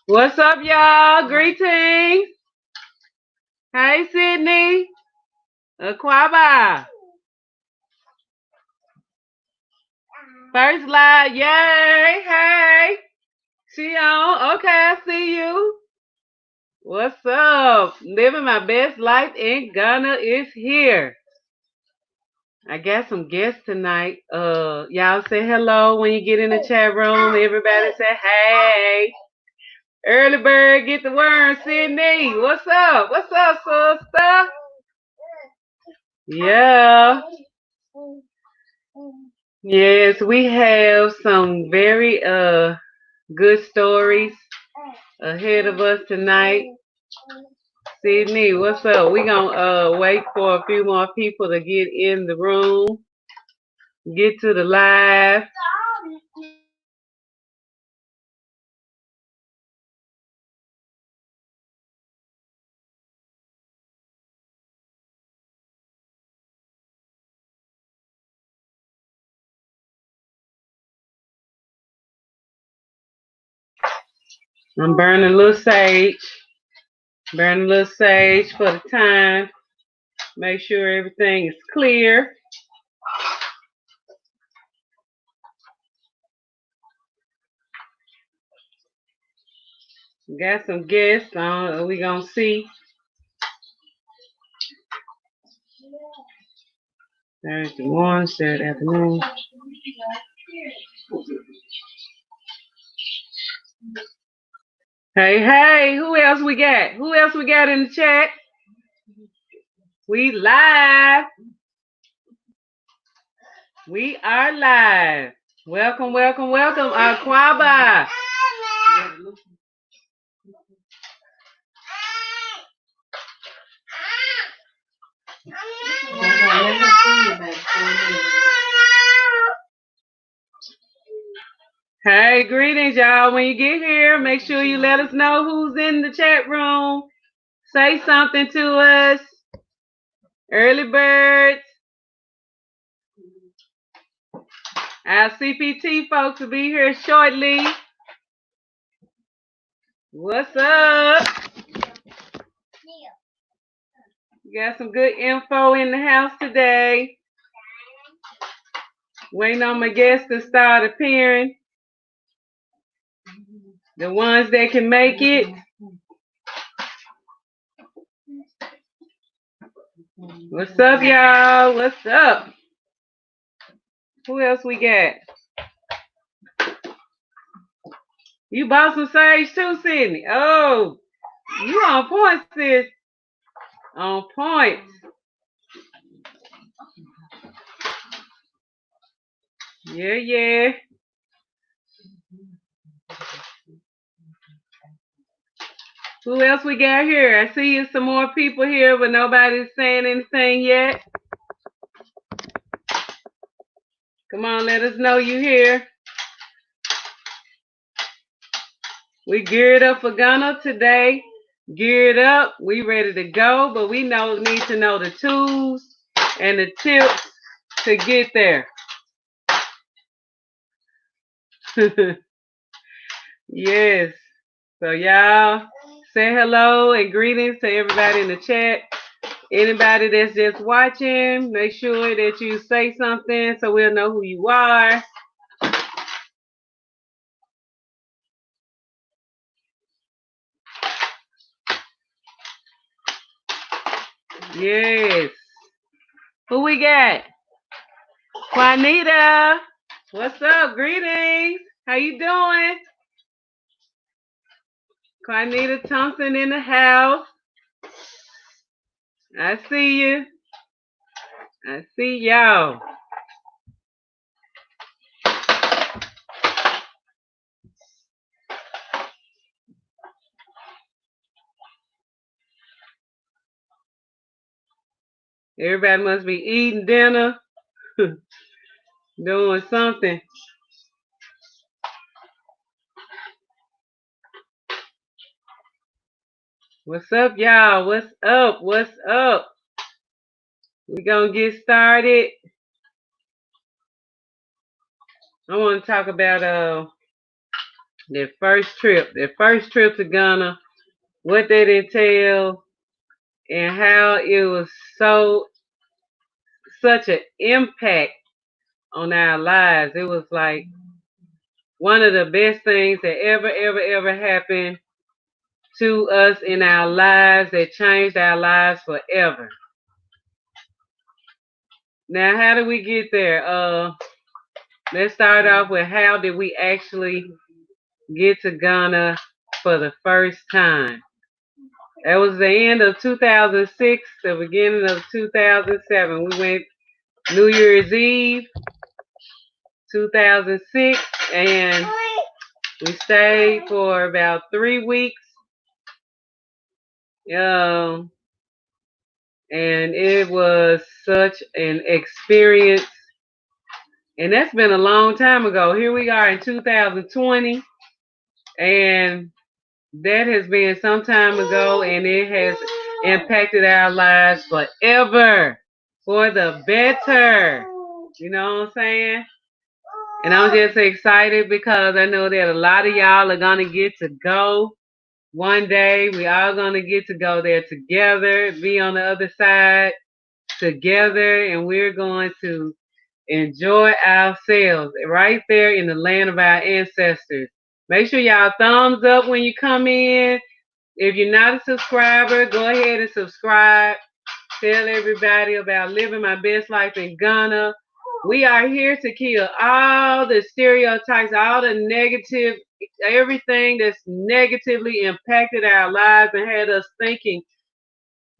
What's up, y'all? Greetings. Hey, Sydney. Aquaba. First live. Yay. Hey. She on. Okay, I see you. What's up? Living my best life in Ghana is here. I got some guests tonight. Y'all say hello when you get in the chat room. Everybody say hey. Early bird get the worm, Sydney. What's up? What's up, sister? Yeah. Yes, we have some very good stories ahead of us tonight. Sydney, what's up? We gonna wait for a few more people to get in the room, get to the live. I'm burning a little sage. Burning a little sage for the time. Make sure everything is clear. Got some guests. We gonna see. Thursday morning, Saturday afternoon. Hey, hey, who else we got? Who else we got in the chat? We live. We are live. Welcome, welcome, welcome, Aquaba. Hey, greetings, y'all. When you get here, make sure you let us know who's in the chat room. Say something to us. Early birds. Our CPT folks will be here shortly. What's up? We got some good info in the house today. Waiting on my guests to start appearing. The ones that can make it. What's up, y'all? What's up? Who else we got? You bought some sage too, Sydney. Oh, you on point, sis. On point. Yeah, yeah. Who else we got here? I see some more people here, but nobody's saying anything yet. Come on, let us know you here. We geared up for Ghana today. Geared up. We ready to go, but we need to know the tools and the tips to get there. Yes. So y'all say hello and greetings to everybody in the chat. Anybody that's just watching, make sure that you say something so we'll know who you are. Yes. Who we got? Juanita. What's up? Greetings. How you doing? Juanita Thompson in the house. I see you. I see y'all. Everybody must be eating dinner, doing something. What's up, y'all? What's up? What's up? We gonna get started. I want to talk about That first trip to Ghana, what that entailed, and how it was such an impact on our lives. It was like one of the best things that ever happened to us in our lives that changed our lives forever. Now, how did we get there? Let's start off with how did we actually get to Ghana for the first time? That was the end of 2006, the beginning of 2007. We went New Year's Eve, 2006, and we stayed for about 3 weeks. Um, and it was such an experience. And that's been a long time ago. Here we are in 2020, and that has been some time ago, and it has impacted our lives forever for the better. You know what I'm saying? And I'm just excited because I know that a lot of y'all are going to get to go one day. We all going to get to go there together, be on the other side together, and we're going to enjoy ourselves right there in the land of our ancestors. Make sure y'all thumbs up when you come in. If you're not a subscriber, go ahead and subscribe. Tell everybody about living my best life in Ghana. We are here to kill all the stereotypes, all the negative, everything that's negatively impacted our lives and had us thinking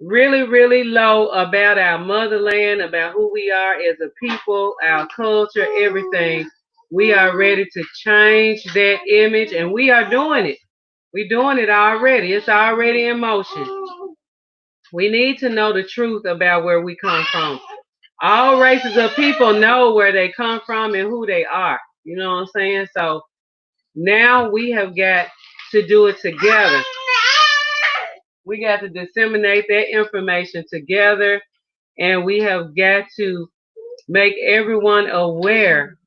really low about our motherland, about who we are as a people, our culture, everything. We are ready to change that image, and we are doing it. We're doing it already. It's already in motion. We need to know the truth about where we come from. All races of people know where they come from and who they are. You know what I'm saying? So now we have got to do it together. We got to disseminate that information together, and we have got to make everyone aware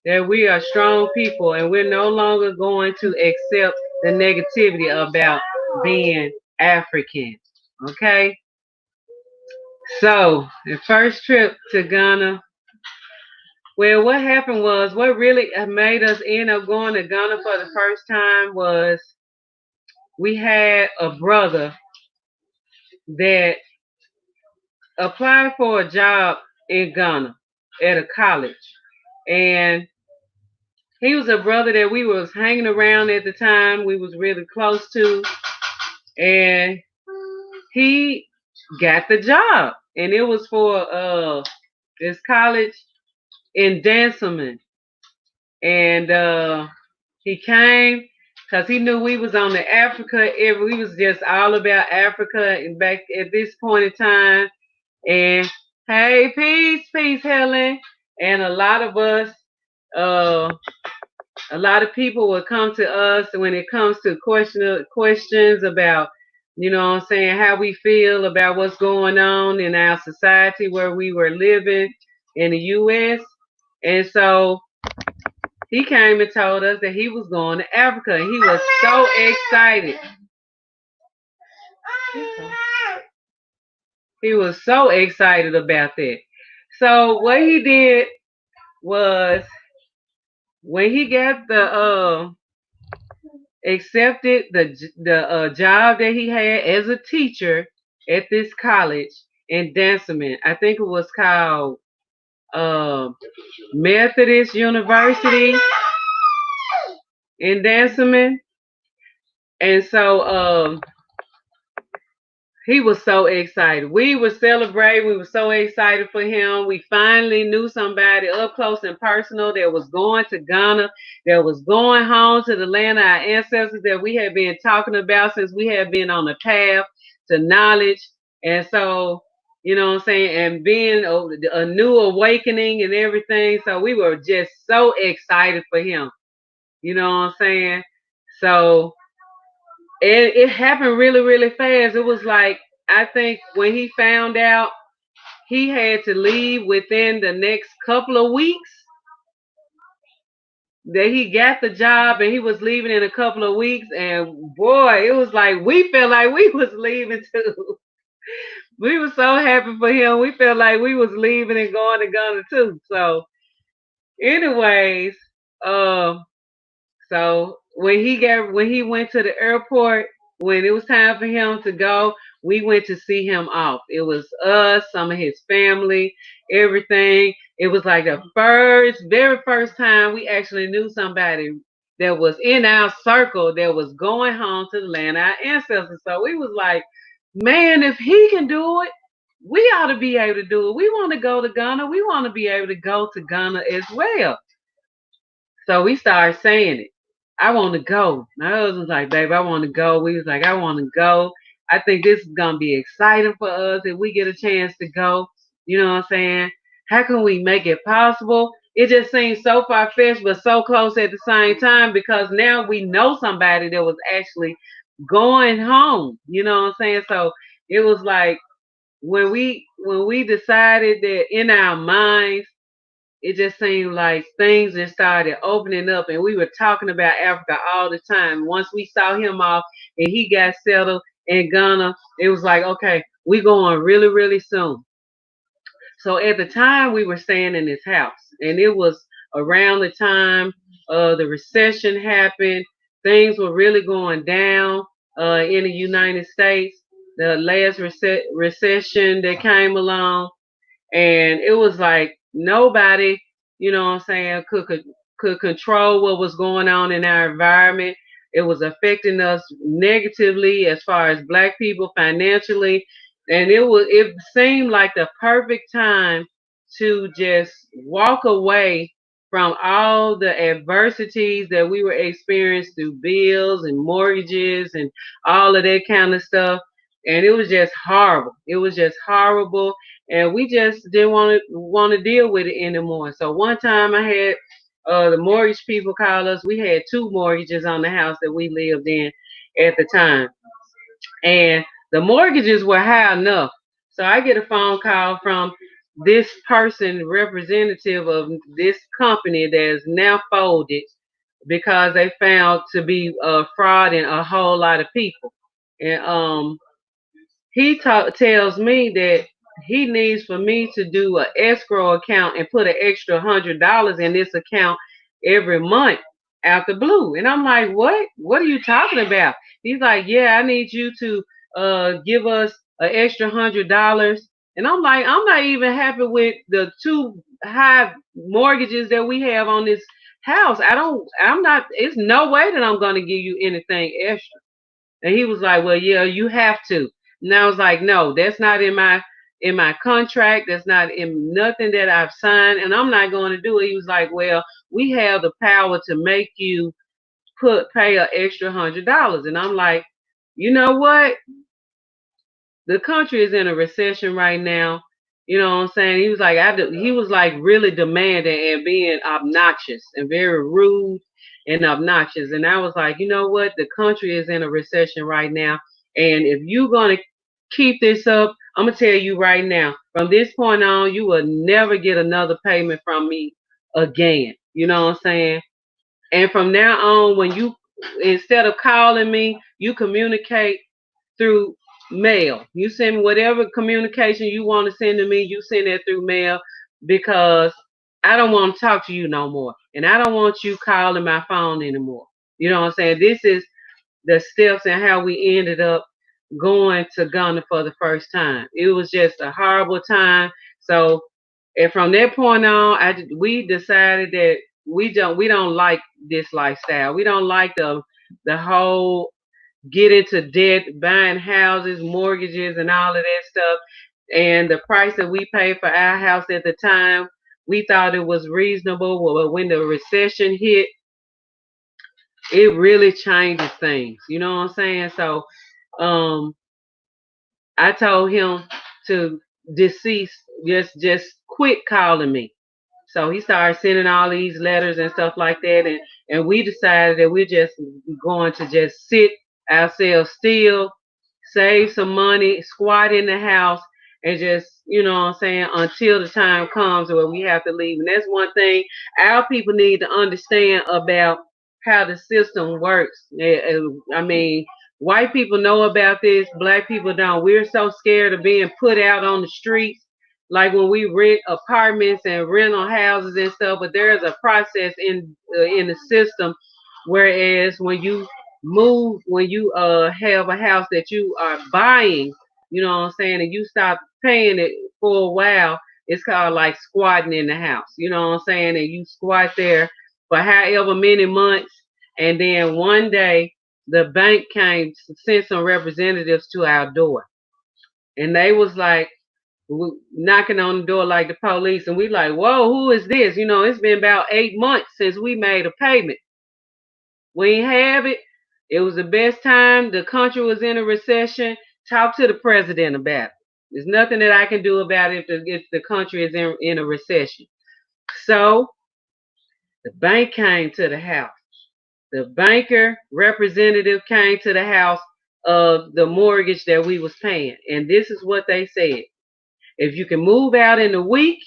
that we are strong people and we're no longer going to accept the negativity about being African. Okay? So, the first trip to Ghana, well, what happened was, what really made us end up going to Ghana for the first time was we had a brother that applied for a job in Ghana at a college. And he was a brother that we was hanging around at the time. We was really close to. And he got the job. And it was for this college in Dancerman. And he came because he knew we was on the Africa era. We was just all about Africa and back at this point in time. And hey, peace, Helen. And a lot of us, a lot of people will come to us when it comes to questions about, you know what I'm saying, how we feel about what's going on in our society where we were living in the U.S. And so he came and told us that he was going to Africa. And he was so excited. He was so excited about that. So what he did was when he got the accepted the job that he had as a teacher at this college in Dancerman. I think it was called Methodist University in Dancerman. And so he was so excited. We were celebrating. We were so excited for him. We finally knew somebody up close and personal that was going to Ghana, that was going home to the land of our ancestors that we had been talking about since we had been on the path to knowledge. And so, you know what I'm saying, and being a new awakening and everything. So we were just so excited for him. You know what I'm saying? So it happened really fast. It was like, I think when he found out he had to leave within the next couple of weeks. that he got the job and he was leaving in a couple of weeks. And boy, it was like we felt like we was leaving too. We were so happy for him. We felt like we was leaving and going to Ghana too. So, anyways, um, so when he went to the airport, when it was time for him to go, we went to see him off. It was us, some of his family, everything. It was like the very first time we actually knew somebody that was in our circle that was going home to the land of our ancestors. So we was like, man, if he can do it, we ought to be able to do it. We want to go to Ghana. We want to be able to go to Ghana as well. So we started saying it. I want to go. My husband's like, babe, I want to go. We was like, I want to go. I think this is gonna be exciting for us if we get a chance to go. You know what I'm saying? How can we make it possible? It just seems so far fetched, but so close at the same time because now we know somebody that was actually going home. You know what I'm saying? So it was like when we decided that in our minds it just seemed like things just started opening up and we were talking about Africa all the time. Once we saw him off and he got settled in Ghana, it was like, okay, we going really, really soon. So at the time we were staying in his house and it was around the time the recession happened. Things were really going down in the United States. The last recession that came along, and it was like nobody, you know what I'm saying, could control what was going on in our environment. It was affecting us negatively as far as black people financially, and it seemed like the perfect time to just walk away from all the adversities that we were experiencing through bills and mortgages and all of that kind of stuff. And it was just horrible. It was just horrible, and we just didn't want to deal with it anymore. So one time I had the mortgage people call us. We had two mortgages on the house that we lived in at the time, and the mortgages were high enough. So I get a phone call from this person, representative of this company that is now folded because they found to be fraud in a whole lot of people. And tells me that he needs for me to do an escrow account and put an extra $100 in this account every month out the blue. And I'm like, what? What are you talking about? He's like, yeah, I need you to give us an extra $100. And I'm like, I'm not even happy with the two high mortgages that we have on this house. I'm not, it's no way that I'm going to give you anything extra. And he was like, well, yeah, you have to. And I was like, no, that's not in my contract. That's not in nothing that I've signed, and I'm not going to do it. He was like, well, we have the power to make you pay an extra $100. And I'm like, you know what? The country is in a recession right now. You know what I'm saying? He was like, he was like really demanding and being obnoxious and very rude and obnoxious. And I was like, you know what? The country is in a recession right now. And if you're going to keep this up, I'm going to tell you right now, from this point on, you will never get another payment from me again. You know what I'm saying? And from now on, instead of calling me, you communicate through mail. You send whatever communication you want to send to me, you send that through mail because I don't want to talk to you no more. And I don't want you calling my phone anymore. You know what I'm saying? This is the steps and how we ended up going to Ghana for the first time. It was just a horrible time. So, and from that point on, we decided that we don't like this lifestyle. We don't like the whole get into debt, buying houses, mortgages, and all of that stuff. And the price that we paid for our house at the time, we thought it was reasonable. But when the recession hit, it really changes things. You know what I'm saying? So, um, I told him to decease, just quit calling me. So he started sending all these letters and stuff like that, and we decided that we're just going to just sit ourselves still, save some money, squat in the house, and just, you know what I'm saying, until the time comes where we have to leave. And that's one thing our people need to understand about how the system works. I mean, white people know about this, black people don't. We're so scared of being put out on the streets, like when we rent apartments and rental houses and stuff. But there is a process in the system. Whereas when you move, when you have a house that you are buying, you know what I'm saying, and you stop paying it for a while, it's called like squatting in the house. You know what I'm saying? And you squat there for however many months, and then one day the bank came, sent some representatives to our door, and they was like knocking on the door like the police, and we like, whoa, who is this? You know, it's been about 8 months since we made a payment. We ain't have it. It was the best time. The country was in a recession. Talk to the president about it. There's nothing that I can do about it if the country is in a recession. So the bank came to the house. The banker representative came to the house of the mortgage that we was paying. And this is what they said. If you can move out in a week,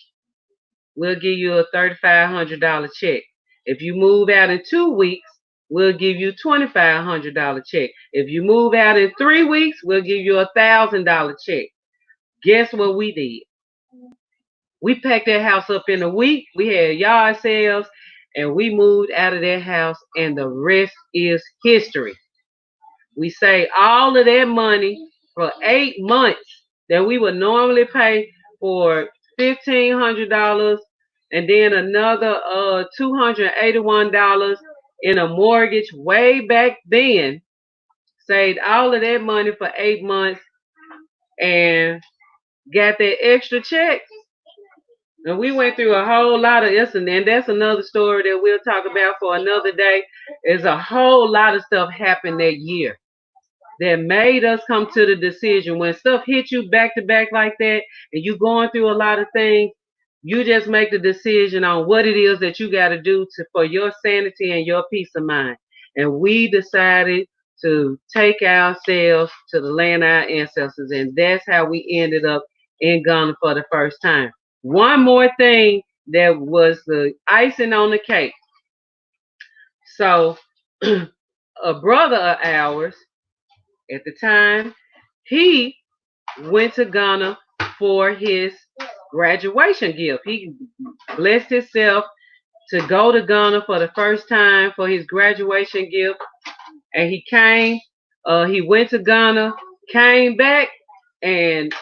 we'll give you a $3,500 check. If you move out in 2 weeks, we'll give you a $2,500 check. If you move out in 3 weeks, we'll give you a $1,000 check. Guess what we did? We packed that house up in a week. We had yard sales, and we moved out of that house, and the rest is history. We saved all of that money for 8 months that we would normally pay for $1,500, and then another $281 in a mortgage way back then. Saved all of that money for 8 months and got that extra check. And we went through a whole lot of this, and that's another story that we'll talk about for another day. There's a whole lot of stuff happened that year that made us come to the decision. When stuff hits you back to back like that, and you going through a lot of things, you just make the decision on what it is that you got to do for your sanity and your peace of mind. And we decided to take ourselves to the land of our ancestors, and that's how we ended up in Ghana for the first time. One more thing that was the icing on the cake. So, a brother of ours at the time, he went to Ghana for his graduation gift. He blessed himself to go to Ghana for the first time for his graduation gift. And he came, he went to Ghana, came back, and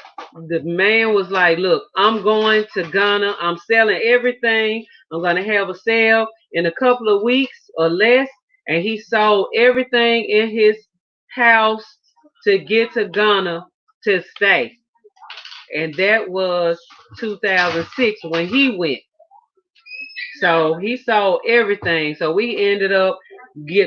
the man was like, look, I'm going to Ghana. I'm selling everything. I'm going to have a sale in a couple of weeks or less. And he sold everything in his house to get to Ghana to stay. And that was 2006 when he went. So he sold everything. So we ended up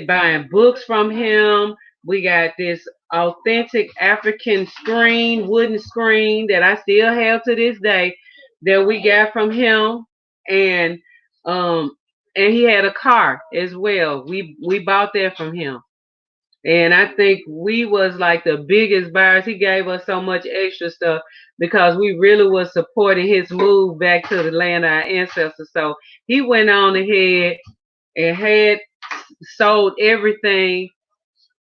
buying books from him. We got this authentic African screen, wooden screen that I still have to this day that we got from him. And um and he had a car as well. We bought that from him. And I think we was like the biggest buyers. He gave us so much extra stuff because we really was supporting his move back to the land of our ancestors. So he went on ahead and had sold everything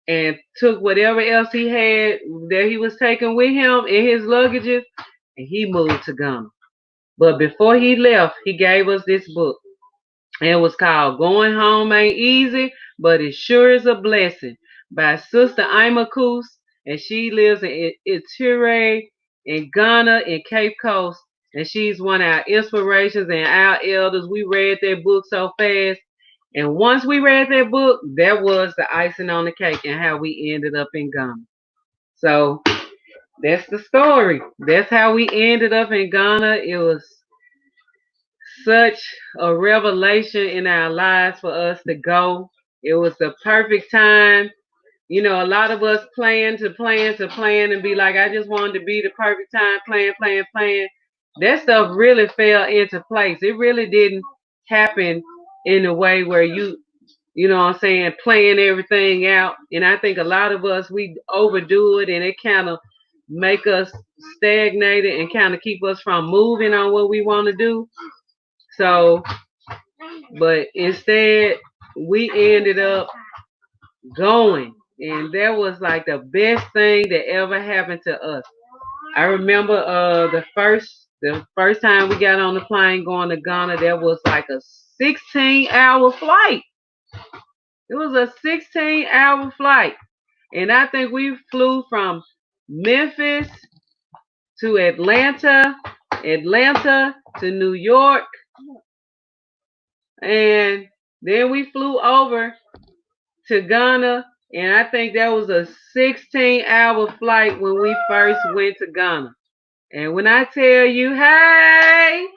and took whatever else he had that he was taking with him in his luggages, and he moved to Ghana. But before he left, he gave us this book. And it was called Going Home Ain't Easy, but It Sure Is a Blessing by Sister Imakus. And she lives in Itire in Ghana in Cape Coast. And she's one of our inspirations and our elders. We read that book so fast. And once we read that book, that was the icing on the cake and how we ended up in Ghana. So that's the story. That's how we ended up in Ghana. It was such a revelation in our lives for us to go. It was the perfect time. You know, a lot of us plan and be like, I just wanted to be the perfect time, plan. That stuff really fell into place. It really didn't happen in a way where you know what I'm saying, playing everything out. And I think a lot of us, we overdo it, and it kind of make us stagnated and kind of keep us from moving on what we want to do. So, but instead, we ended up going. And that was like the best thing that ever happened to us. I remember the first time we got on the plane going to Ghana, that was like a 16-hour flight. It was a 16-hour flight. And I think we flew from Memphis to Atlanta, Atlanta to New York, and then we flew over to Ghana. And I think that was a 16-hour flight when we first went to Ghana. And when I tell you, hey,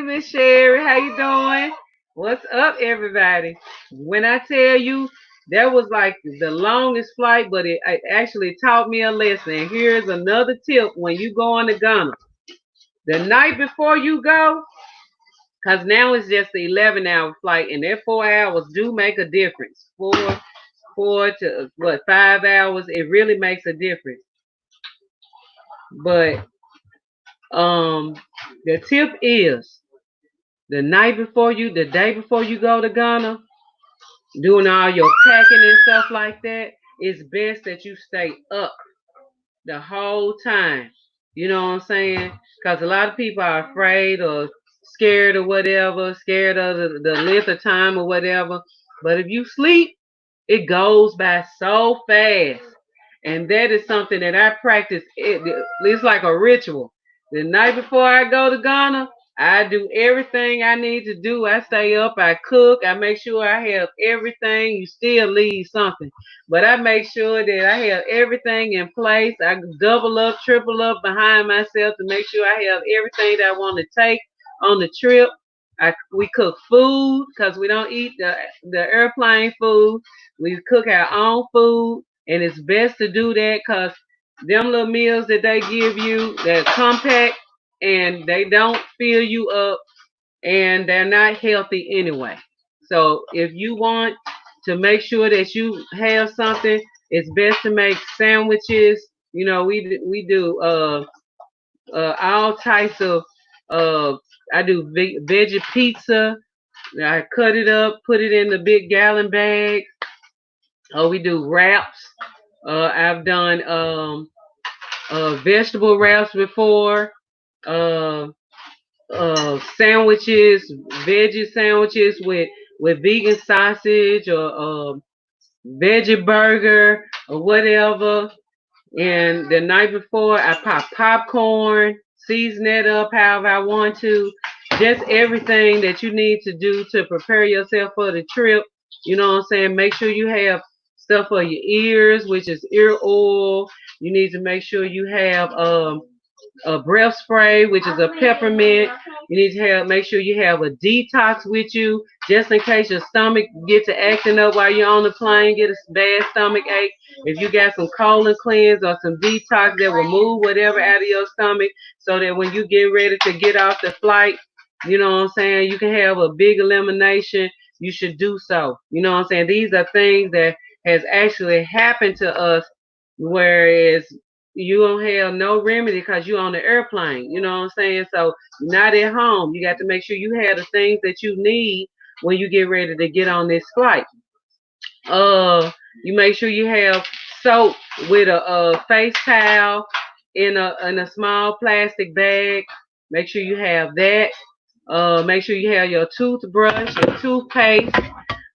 Miss Sherry, how you doing? What's up, everybody? When I tell you, that was like the longest flight, but it actually taught me a lesson. And here's another tip when you go on to Ghana. The night before you go, because now it's just the 11-hour flight, and that 4 hours do make a difference. Four to, 5 hours, it really makes a difference. But the tip is the day before you go to Ghana, doing all your packing and stuff like that, it's best that you stay up the whole time. You know what I'm saying? Because a lot of people are afraid or scared or whatever, scared of the length of time or whatever. But if you sleep, it goes by so fast. And that is something that I practice. It's like a ritual. The night before I go to Ghana, I do everything I need to do. I stay up, I cook, I make sure I have everything. You still leave something, but I make sure that I have everything in place. I double up, triple up behind myself to make sure I have everything that I want to take on the trip. We cook food because we don't eat the airplane food. We cook our own food, and it's best to do that because them little meals that they give you, they're compact and they don't fill you up and they're not healthy anyway. So if you want to make sure that you have something, it's best to make sandwiches. You know, we do all types of uh I do veggie pizza. I cut it up, put it in the big gallon bag. We do wraps. I've done vegetable wraps before. Uh, Sandwiches, veggie sandwiches with vegan sausage or veggie burger or whatever. And the night before, I pop popcorn, season it up however I want to. Just everything that you need to do to prepare yourself for the trip. You know what I'm saying? Make sure you have stuff for your ears, which is ear oil. You need to make sure you have a breath spray, which is a peppermint. You need to make sure you have a detox with you, just in case your stomach gets to acting up while you're on the plane, get a bad stomach ache. If you got some colon cleanse or some detox that will move whatever out of your stomach, so that when you get ready to get off the flight, you know what I'm saying, you can have a big elimination. You should do so. You know what I'm saying? These are things that has actually happened to us, whereas you don't have no remedy because you're on the airplane. You know what I'm saying? So you're not at home. You got to make sure you have the things that you need when you get ready to get on this flight. You make sure you have soap with a face towel in a small plastic bag. Make sure you have that. Make sure you have your toothbrush, your toothpaste.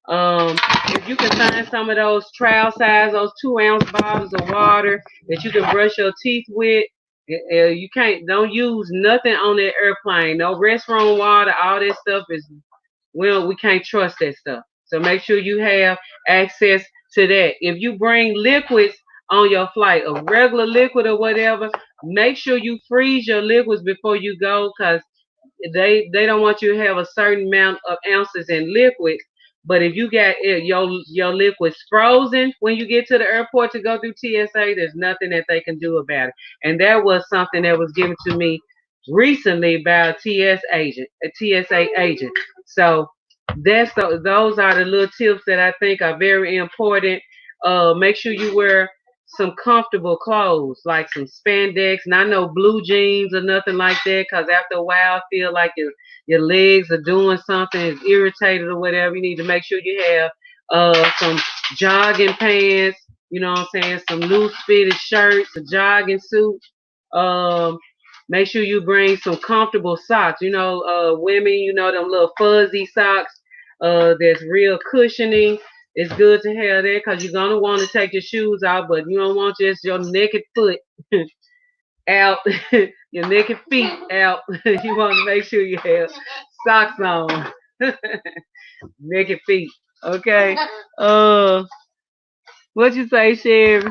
If you can find some of those trial size, those 2 ounce bottles of water that you can brush your teeth with, you don't use nothing on that airplane. No restroom water, all that stuff is, well, we can't trust that stuff. So make sure you have access to that. If you bring liquids on your flight, a regular liquid or whatever, make sure you freeze your liquids before you go, because they don't want you to have a certain amount of ounces in liquid. But if you got your liquids frozen when you get to the airport to go through TSA, there's nothing that they can do about it. And that was something that was given to me recently by a TSA agent. So those are the little tips that I think are very important. Make sure you wear some comfortable clothes, like some spandex, not no blue jeans or nothing like that, because after a while, I feel like your legs are doing something, it's irritated or whatever. You need to make sure you have some jogging pants, you know what I'm saying, some loose fitted shirts, a jogging suit. Um, Make sure you bring some comfortable socks. Women, them little fuzzy socks, that's real cushioning. It's good to have that because you're gonna want to take your shoes out, but you don't want just your naked foot out, your naked feet out. You want to make sure you have socks on. Naked feet. Okay. Uh, what you say, Sherry?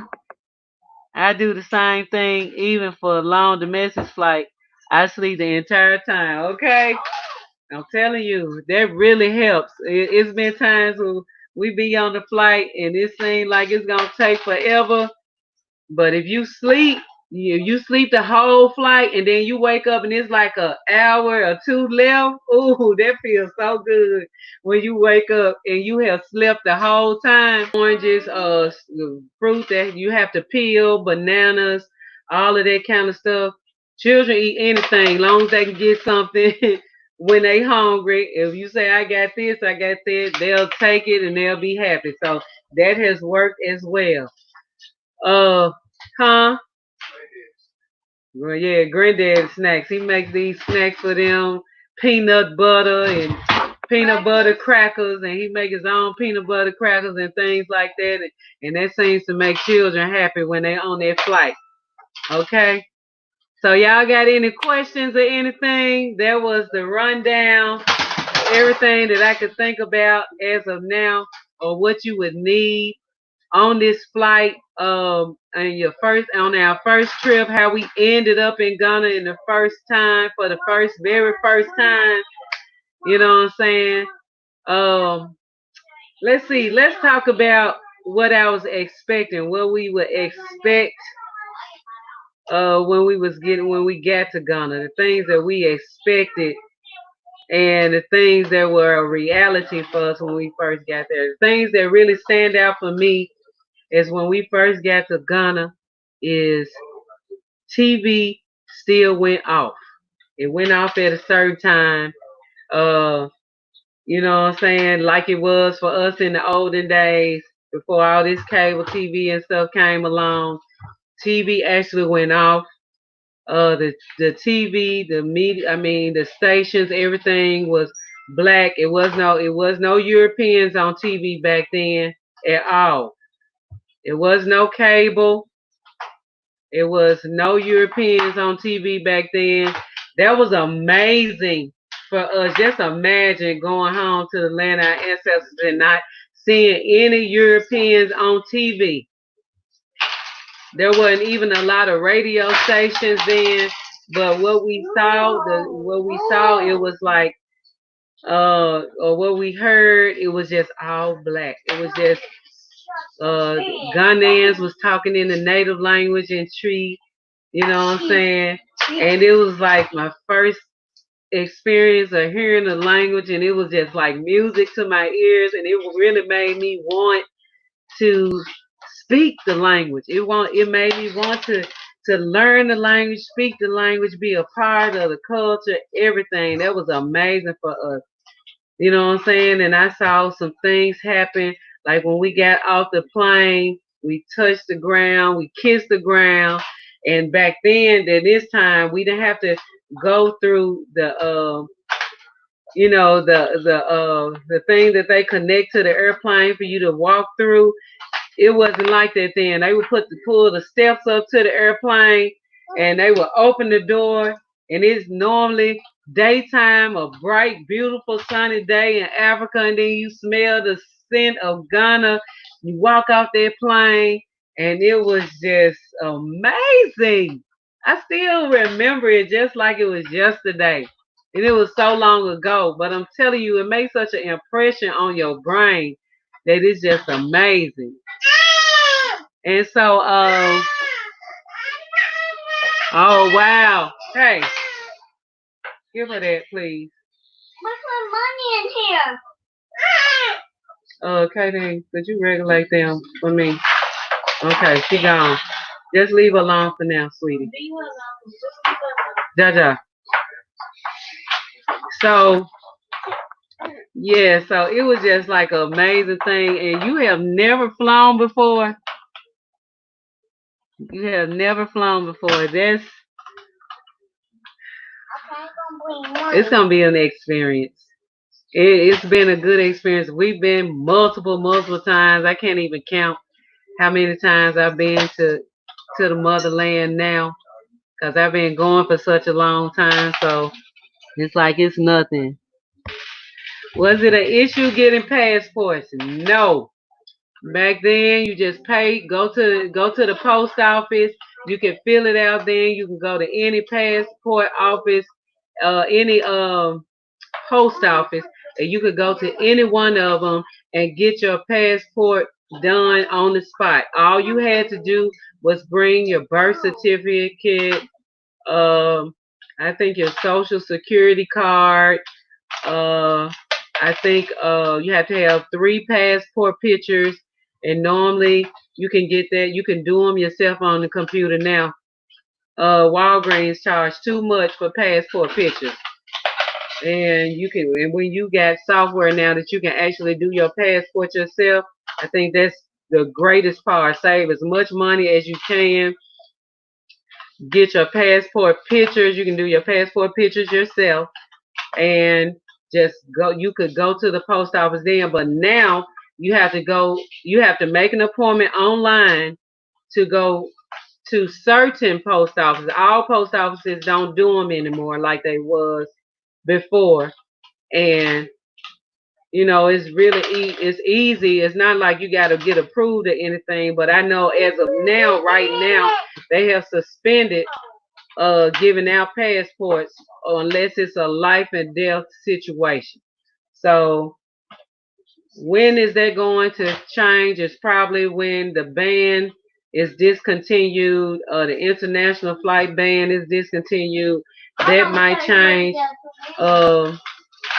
I do the same thing even for a long domestic flight. I sleep the entire time. Okay. I'm telling you, that really helps. It's been times when we be on the flight and it seems like it's gonna take forever. But if you sleep, you sleep the whole flight and then you wake up and it's like an hour or two left. Ooh, that feels so good when you wake up and you have slept the whole time. Oranges, fruit that you have to peel, bananas, all of that kind of stuff. Children eat anything, long as they can get something when they hungry. If you say I got this, I got that, they'll take it and they'll be happy. So that has worked as well. Uh, huh? Well, yeah, granddad snacks. He makes these snacks for them, peanut butter and peanut butter crackers, and he make his own peanut butter crackers and things like that. And that seems to make children happy when they on their flight. Okay. So y'all got any questions or anything? That was the rundown, everything that I could think about as of now, or what you would need on this flight, on our first trip, how we ended up in Ghana in the first time, for the very first time. You know what I'm saying? Um, let's see. Let's talk about what I was expecting, what we would expect when we got to Ghana, the things that we expected and the things that were a reality for us when we first got there. The things that really stand out for me is when we first got to Ghana is TV still went off. It went off at a certain time. Uh, you know what I'm saying? Like it was for us in the olden days before all this cable TV and stuff came along. TV actually went off. The TV, the media, I mean the stations, everything was black. It was no Europeans on TV back then at all. It was no cable. It was no Europeans on TV back then. That was amazing for us. Just imagine going home to the land of our ancestors and not seeing any Europeans on TV. There wasn't even a lot of radio stations then, but what we saw, it was like, or what we heard, it was just all black. It was just uh, Ghanaians was talking in the native language and Tree. You know what I'm saying? And it was like my first experience of hearing the language, and it was just like music to my ears, and it really made me want to speak the language. It made me want to learn the language, speak the language, be a part of the culture, everything. That was amazing for us. You know what I'm saying? And I saw some things happen, like when we got off the plane, we touched the ground, we kissed the ground, and back then, at this time, we didn't have to go through the thing that they connect to the airplane for you to walk through. It wasn't like that then. They would pull the steps up to the airplane, and they would open the door, and it's normally daytime, a bright, beautiful, sunny day in Africa, and then you smell the scent of Ghana. You walk off that plane, and it was just amazing. I still remember it just like it was yesterday. And it was so long ago, but I'm telling you, it makes such an impression on your brain that it's just amazing. And so, oh wow, hey, give her that, please. What's my money in here? Okay, then, could you regulate them for me? Okay, she gone. Just leave her alone for now, sweetie. Jaja. So yeah, so it was just like an amazing thing. And you have never flown before. You have never flown before. It's gonna be an experience. It's been a good experience. We've been multiple times. I can't even count how many times I've been to the motherland now, because I've been going for such a long time. So it's like it's nothing. Was it an issue getting passports? No. Back then, you just pay, go to the post office. You can fill it out. Then you can go to any passport office, any post office, and you could go to any one of them and get your passport done on the spot. All you had to do was bring your birth certificate, um, I think your social security card. Uh, I think you have to have 3 passport pictures, and normally you can get that. You can do them yourself on the computer now. Walgreens charge too much for passport pictures, and and when you got software now that you can actually do your passport yourself, I think that's the greatest part. Save as much money as you can. Get your passport pictures. You can do your passport pictures yourself, and just go. You could go to the post office then, but now you have to go. You have to make an appointment online to go to certain post offices. All post offices don't do them anymore like they was before, and it's really it's easy. It's not like you got to get approved or anything, but I know as of now, right now, they have suspended giving out passports unless it's a life and death situation. So when is that going to change? It's probably when the ban is discontinued, the international flight ban is discontinued. That might change. Uh,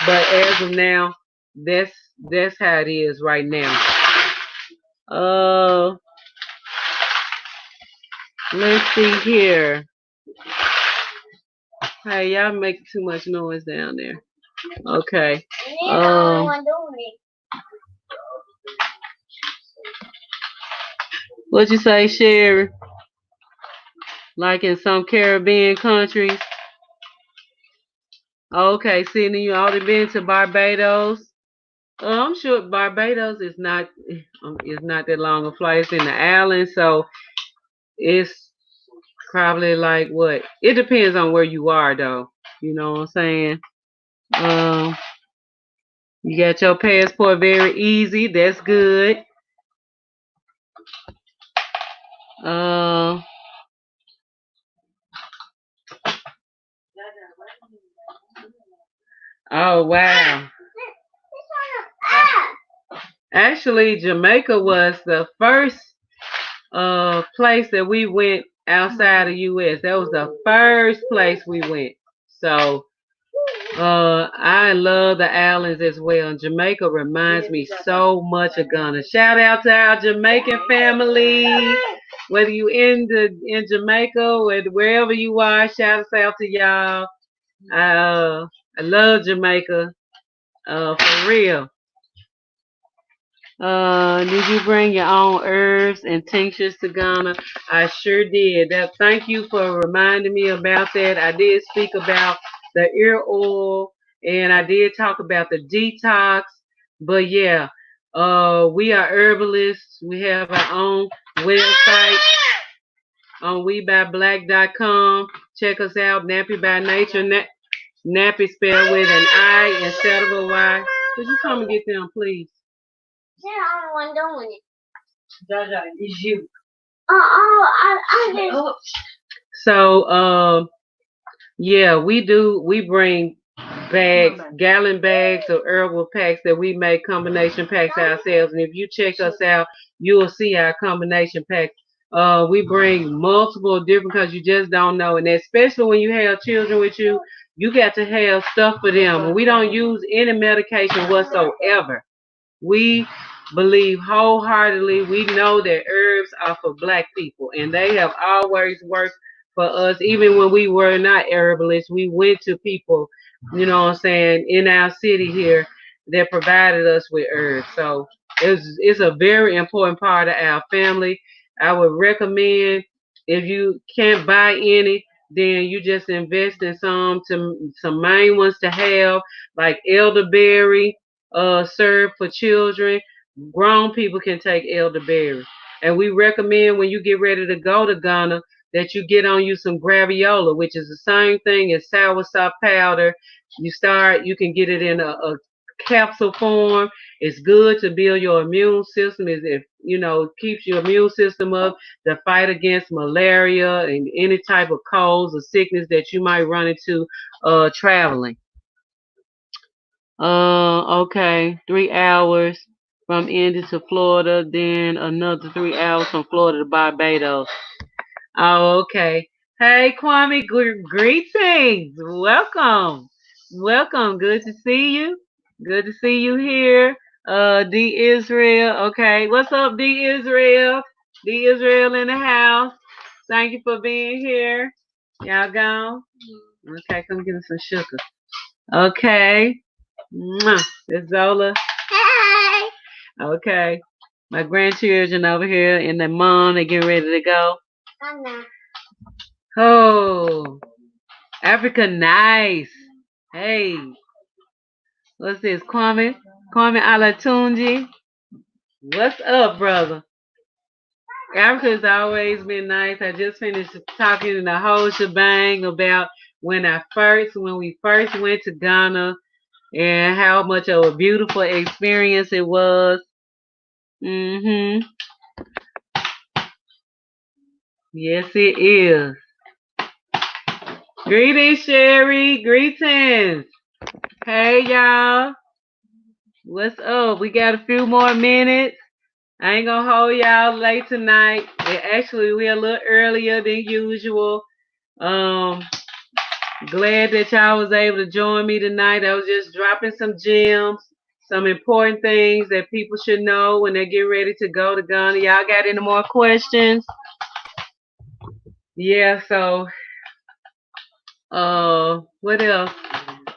but as of now, that's that's how it is right now. Uh, let's see here. Hey, y'all making too much noise down there. Okay. What'd you say, Sherry? Like in some Caribbean countries? Okay, Sydney, you already been to Barbados? I'm sure Barbados is not that long a flight. It's in the islands, so it's probably like what? It depends on where you are, though. You know what I'm saying? Um, you got your passport very easy. That's good. Uh, oh wow. Actually, Jamaica was the first place that we went outside the U.S. That was the first place we went. So I love the islands as well. And Jamaica reminds me so much of Ghana. Shout out to our Jamaican family. Whether you in Jamaica or wherever you are, shout us out to y'all. I love Jamaica. For real. Did you bring your own herbs and tinctures to Ghana? I sure did. Thank you for reminding me about that. I did speak about the ear oil, and I did talk about the detox. But yeah, we are herbalists. We have our own website on WeBuyBlack.com. Check us out. Nappy by Nature. Nappy spelled with an I instead of a Y. Could you come and get them, please? You're the only one doing it. Jaja, it's you. I just. So, yeah, we bring gallon bags of herbal packs that we make combination packs ourselves. And if you check us out, you will see our combination packs. We bring multiple different because you just don't know. And especially when you have children with you, you got to have stuff for them. And we don't use any medication whatsoever. We believe wholeheartedly. We know that herbs are for black people, and they have always worked for us. Even when we were not herbalists, we went to people, you know what I'm saying, in our city here that provided us with herbs. So it's a very important part of our family. I would recommend, if you can't buy any, then you just invest in some main ones to have, like elderberry, serve for children. Grown people can take elderberry. And we recommend, when you get ready to go to Ghana, that you get on you some graviola, which is the same thing as soursop powder. You can get it in a capsule form. It's good to build your immune system. If keeps your immune system up to fight against malaria and any type of colds or sickness that you might run into traveling. Okay, 3 hours from Indy to Florida, then another 3 hours from Florida to Barbados. Oh, okay. Hey, Kwame, greetings. Welcome. Welcome. Good to see you. Good to see you here. D Israel. Okay. What's up, D Israel? D Israel in the house. Thank you for being here. Y'all gone? Okay, come get us some sugar. Okay. Mwah. It's Zola. Hey. Okay. My grandchildren over here and their mom, they getting ready to go. Anna. Oh, Africa, nice. Hey, what's this? Kwame Alatunji. What's up, brother? Africa's always been nice. I just finished talking the whole shebang about when we first went to Ghana and how much of a beautiful experience it was. Mhm. Yes, it is. Greetings, Sherry. Greetings. Hey, y'all. What's up? We got a few more minutes. I ain't gonna hold y'all late tonight. Actually, we're a little earlier than usual. Um, Glad that y'all was able to join me tonight. I was just dropping some gems, some important things that people should know when they get ready to go to Ghana. Y'all got any more questions? Yeah, so what else?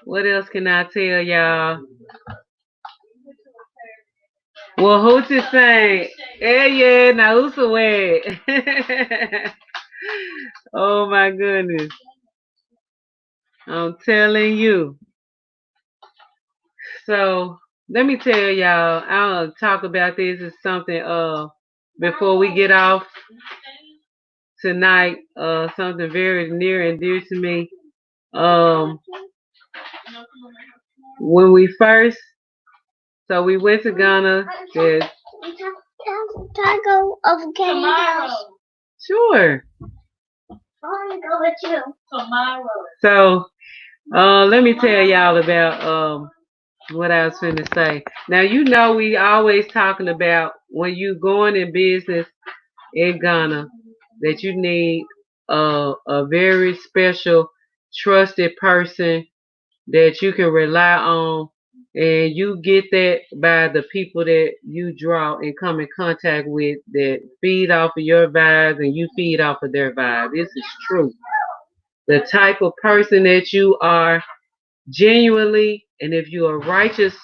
What else can I tell y'all? Well, who's this saying? Yeah, now who's the way? Oh my goodness. I'm telling you. So let me tell y'all, I'll talk about this as something before we get off tonight, something very near and dear to me. Um when we first so we went to Ghana. Taco of tomorrow. Sure. I want to go with you tomorrow. So let me tell y'all about what I was finna say. Now we always talking about when you going in business in Ghana that you need a very special, trusted person that you can rely on, and you get that by the people that you draw and come in contact with that feed off of your vibes and you feed off of their vibe. This is true. The type of person that you are genuinely, and if you're a righteous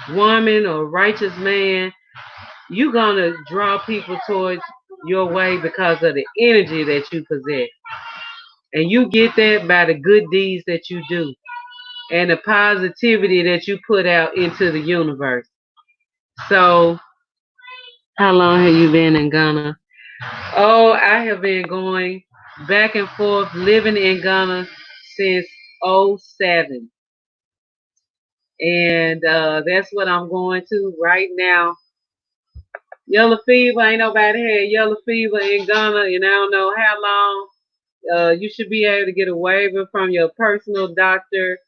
woman or a righteous man, you're gonna draw people towards your way because of the energy that you possess. And you get that by the good deeds that you do and the positivity that you put out into the universe. So, how long have you been in Ghana? Oh, I have been going back and forth living in Ghana since '07. And that's what I'm going to right now. Yellow fever, ain't nobody had yellow fever in Ghana, and I don't know how long. You should be able to get a waiver from your personal doctor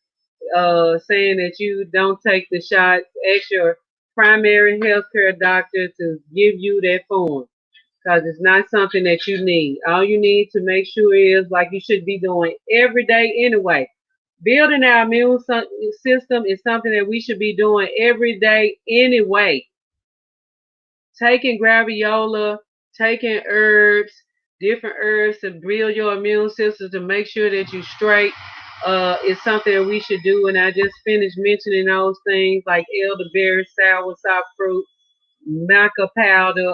saying that you don't take the shots. Ask your primary healthcare doctor to give you that form because it's not something that you need. All you need to make sure is, like you should be doing every day anyway. Building our immune system is something that we should be doing every day anyway. taking graviola, taking herbs, different herbs to build your immune system to make sure that you're straight is something that we should do. And I just finished mentioning those things like elderberry, sour, soft fruit, maca powder,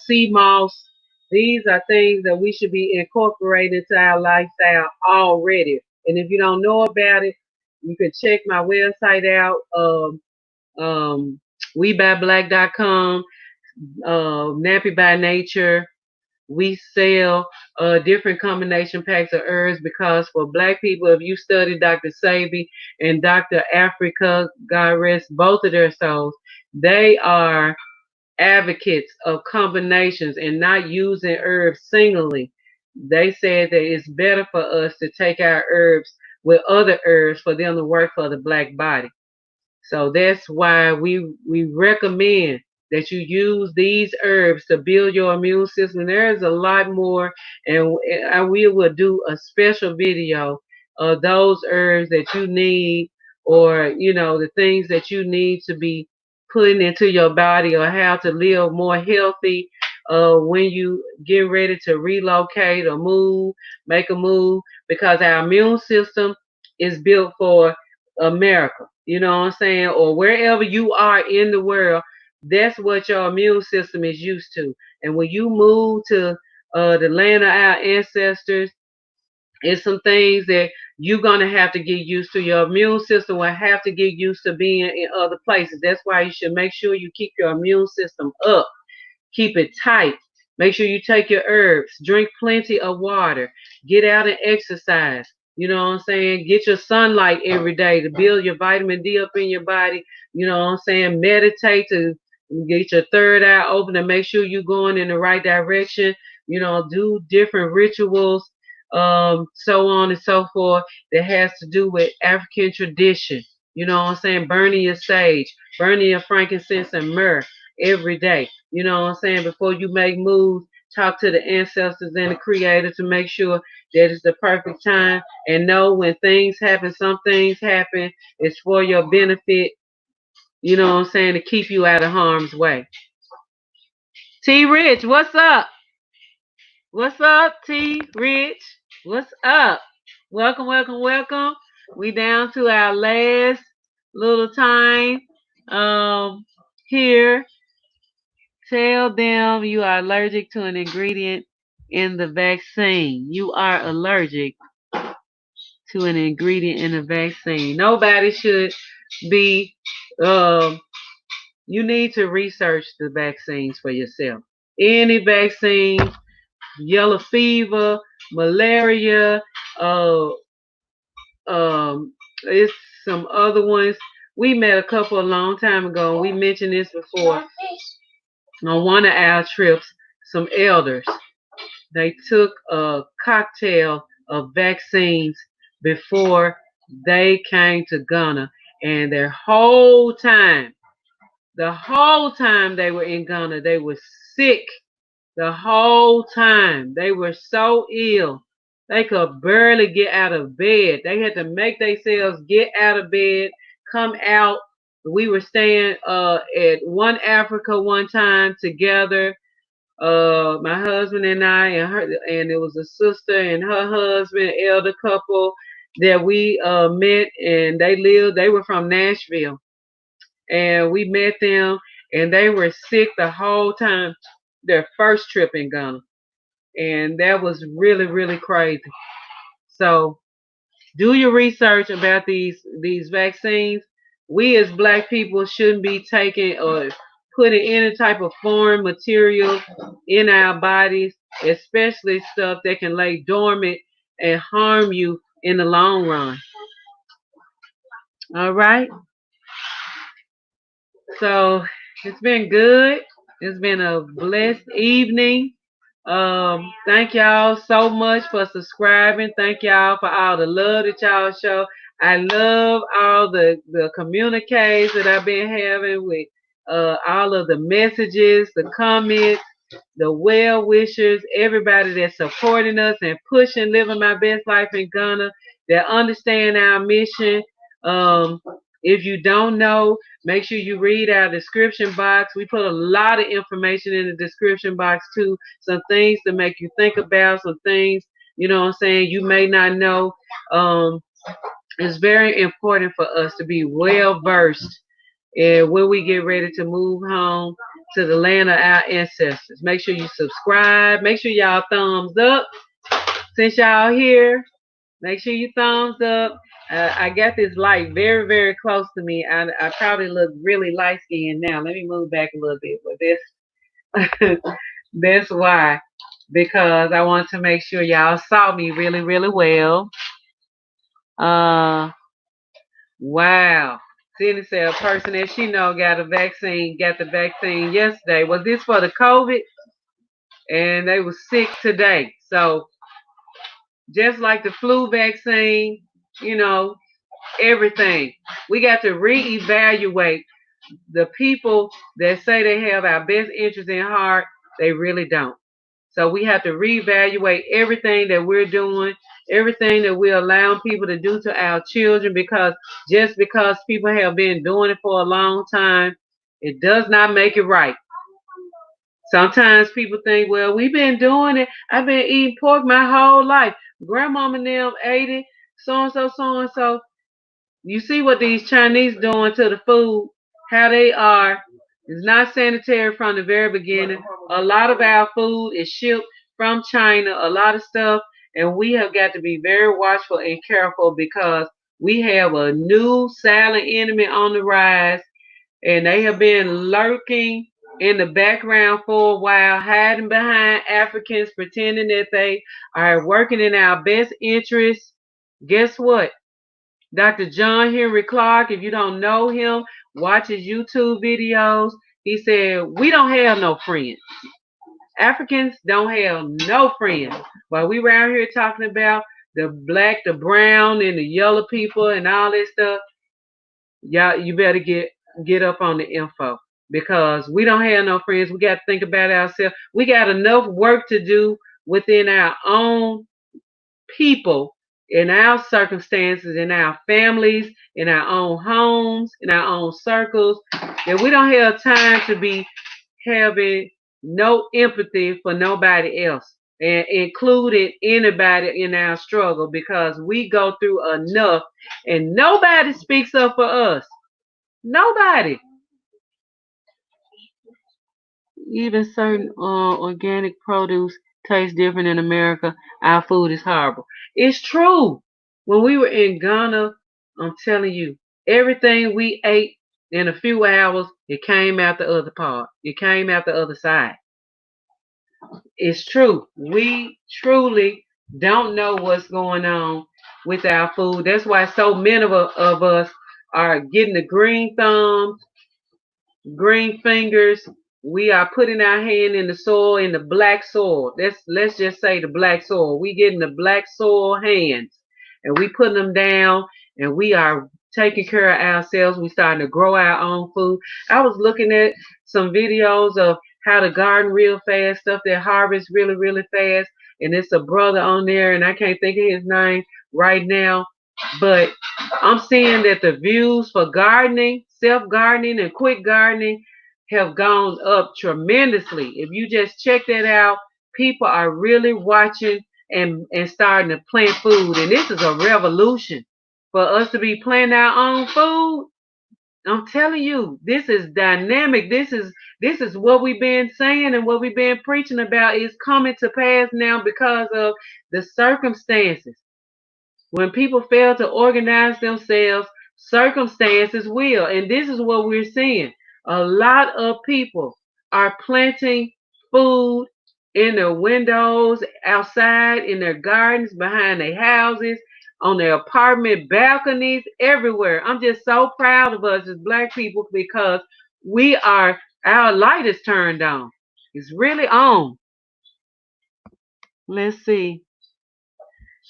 sea moss. These are things that we should be incorporating into our lifestyle already. And if you don't know about it, you can check my website out, um, WeBuyBlack.com, Nappy by Nature. We sell different combination packs of herbs because for black people, if you study Dr. Sabi and Dr. Africa, God rest both of their souls, they are advocates of combinations and not using herbs singly. They said that it's better for us to take our herbs with other herbs for them to work for the black body. So that's why we recommend that you use these herbs to build your immune system. There's a lot more, and we will do a special video of those herbs that you need, or the things that you need to be putting into your body, or how to live more healthy. When you get ready to relocate or move, make a move, because our immune system is built for America, you know what I'm saying, or wherever you are in the world, that's what your immune system is used to. And when you move to the land of our ancestors, it's some things that you're gonna have to get used to. Your immune system will have to get used to being in other places. That's why you should make sure you keep your immune system up. Keep it tight. Make sure you take your herbs. Drink plenty of water. Get out and exercise. You know what I'm saying? Get your sunlight every day to build your vitamin D up in your body. You know what I'm saying? Meditate to get your third eye open and make sure you're going in the right direction. Do different rituals, so on and so forth, that has to do with African tradition. You know what I'm saying? Burning your sage, burning your frankincense and myrrh every day. You know what I'm saying? Before you make moves, talk to the ancestors and the creator to make sure that it's the perfect time. And know when things happen, some things happen, it's for your benefit. You know what I'm saying? To keep you out of harm's way. T Rich, what's up? What's up, T Rich? What's up? Welcome, welcome, welcome. We down to our last little time here. Tell them you are allergic to an ingredient in the vaccine. You are allergic to an ingredient in the vaccine. Nobody should be, um, you need to research the vaccines for yourself. Any vaccine, yellow fever, malaria, uh, it's some other ones. We met a couple a long time ago, and we mentioned this before on one of our trips. Some elders, they took a cocktail of vaccines before they came to Ghana, and the whole time they were in Ghana, they were sick. The whole time they were so ill, they could barely get out of bed. They had to make themselves get out of bed, come out. We were staying at One Africa one time together, my husband and I and her, and it was a sister and her husband, elder couple that we met, and they were from Nashville, and we met them, and they were sick the whole time, their first trip in Ghana, and that was really, really crazy. So do your research about these vaccines. We as black people shouldn't be taking or putting any type of foreign material in our bodies, especially stuff that can lay dormant and harm you in the long run. All right. So it's been good. It's been a blessed evening. Thank y'all so much for subscribing. Thank y'all for all the love that y'all show. I love all the communiques that I've been having with all of the messages, the comments, the well wishers, everybody that's supporting us and pushing living my best life in Ghana, that understand our mission. Um, If you don't know, make sure you read our description box. We put a lot of information in the description box too. Some things to make you think about, some things, you know what I'm saying, you may not know. Um, it's very important for us to be well versed when we get ready to move home to the land of our ancestors. Make sure you subscribe. Make sure y'all thumbs up. Since y'all here, make sure you thumbs up. I got this light very, very close to me. I probably look really light skinned now. Let me move back a little bit. But that's why. Because I want to make sure y'all saw me really, really well. Uh, wow. Cindy said a person that she know got the vaccine yesterday. Was this for the COVID? And they was sick today. So just like the flu vaccine, you know, everything. We got to reevaluate the people that say they have our best interests in heart. They really don't. So we have to reevaluate everything that we're doing, everything that we're allowing people to do to our children, because just because people have been doing it for a long time, it does not make it right. Sometimes people think, well, we've been doing it. I've been eating pork my whole life. Grandmama and them ate it, so and so, so and so. You see what these Chinese doing to the food, how they are. It's not sanitary from the very beginning. A lot of our food is shipped from China, a lot of stuff, and we have got to be very watchful and careful because we have a new silent enemy on the rise, and they have been lurking in the background for a while, hiding behind Africans, pretending that they are working in our best interests. Guess what? Dr. John Henry Clark, if you don't know him, watch his YouTube videos. He said, we don't have no friends. Africans don't have no friends. While we around here talking about the black, the brown, and the yellow people and all this stuff, y'all, you better get up on the info because we don't have no friends. We got to think about ourselves. We got enough work to do within our own people, in our circumstances, in our families, in our own homes, in our own circles, that we don't have time to be having no empathy for nobody else and including anybody in our struggle because we go through enough and nobody speaks up for us. Nobody. Even certain organic produce tastes different in America. Our food is horrible. It's true. When we were in Ghana, I'm telling you, everything we ate in a few hours, it came out the other part. It came out the other side. It's true. We truly don't know what's going on with our food. That's why so many of us are getting the green thumbs, green fingers. We are putting our hand in the soil, in the black soil. Let's just say the black soil. We getting the black soil hands, and we putting them down, and we are taking care of ourselves. We starting to grow our own food. I was looking at some videos of how to garden real fast, stuff that harvest really, really fast, and it's a brother on there, and I can't think of his name right now, but I'm seeing that the views for gardening, self gardening, and quick gardening have gone up tremendously. If you just check that out, people are really watching and starting to plant food. And this is a revolution for us to be planting our own food. I'm telling you, this is dynamic. This is what we've been saying and what we've been preaching about is coming to pass now because of the circumstances. When people fail to organize themselves, circumstances will. And this is what we're seeing. A lot of people are planting food in their windows, outside, in their gardens, behind their houses, on their apartment balconies, everywhere. I'm just so proud of us as black people because our light is turned on. It's really on. Let's see.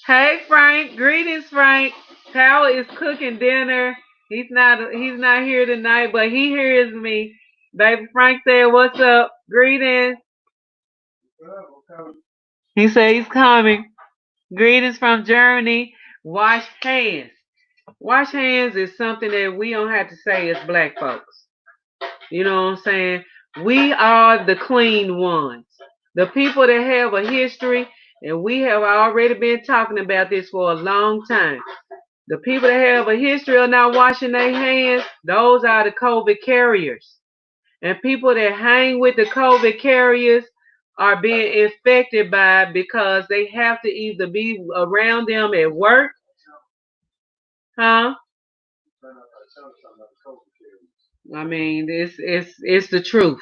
Hey Frank, greetings Frank. Powwah is cooking dinner. He's not here tonight, but he hears me. Baby Frank said, "What's up? Greetings." He said he's coming. Greetings from Germany. Wash hands. Wash hands is something that we don't have to say as black folks. You know what I'm saying? We are the clean ones. The people that have a history, and we have already been talking about this for a long time. The people that have a history of not washing their hands, those are the COVID carriers. And people that hang with the COVID carriers are being infected by it because they have to either be around them at work, huh? I mean, it's the truth.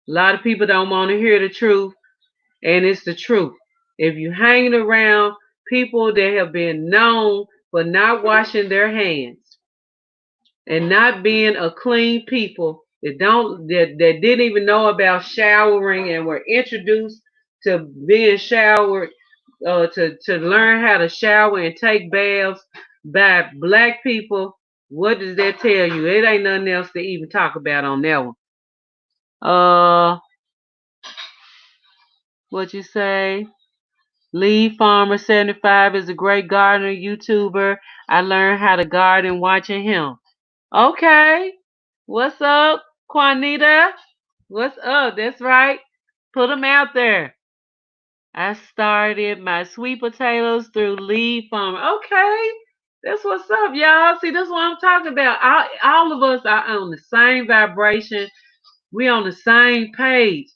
A lot of people don't want to hear the truth, and it's the truth. If you hanging around people that have been known for not washing their hands and not being a clean people that didn't even know about showering and were introduced to being showered to learn how to shower and take baths by black people, what does that tell you? It ain't nothing else to even talk about on that one. What you say? Lee Farmer 75 is a great gardener YouTuber. I learned how to garden watching him. Okay. What's up, Juanita? What's up? That's right. Put them out there. I started my sweet potatoes through Lee Farmer. Okay. That's what's up, y'all. See, that's what I'm talking about. All of us are on the same vibration. We on the same page.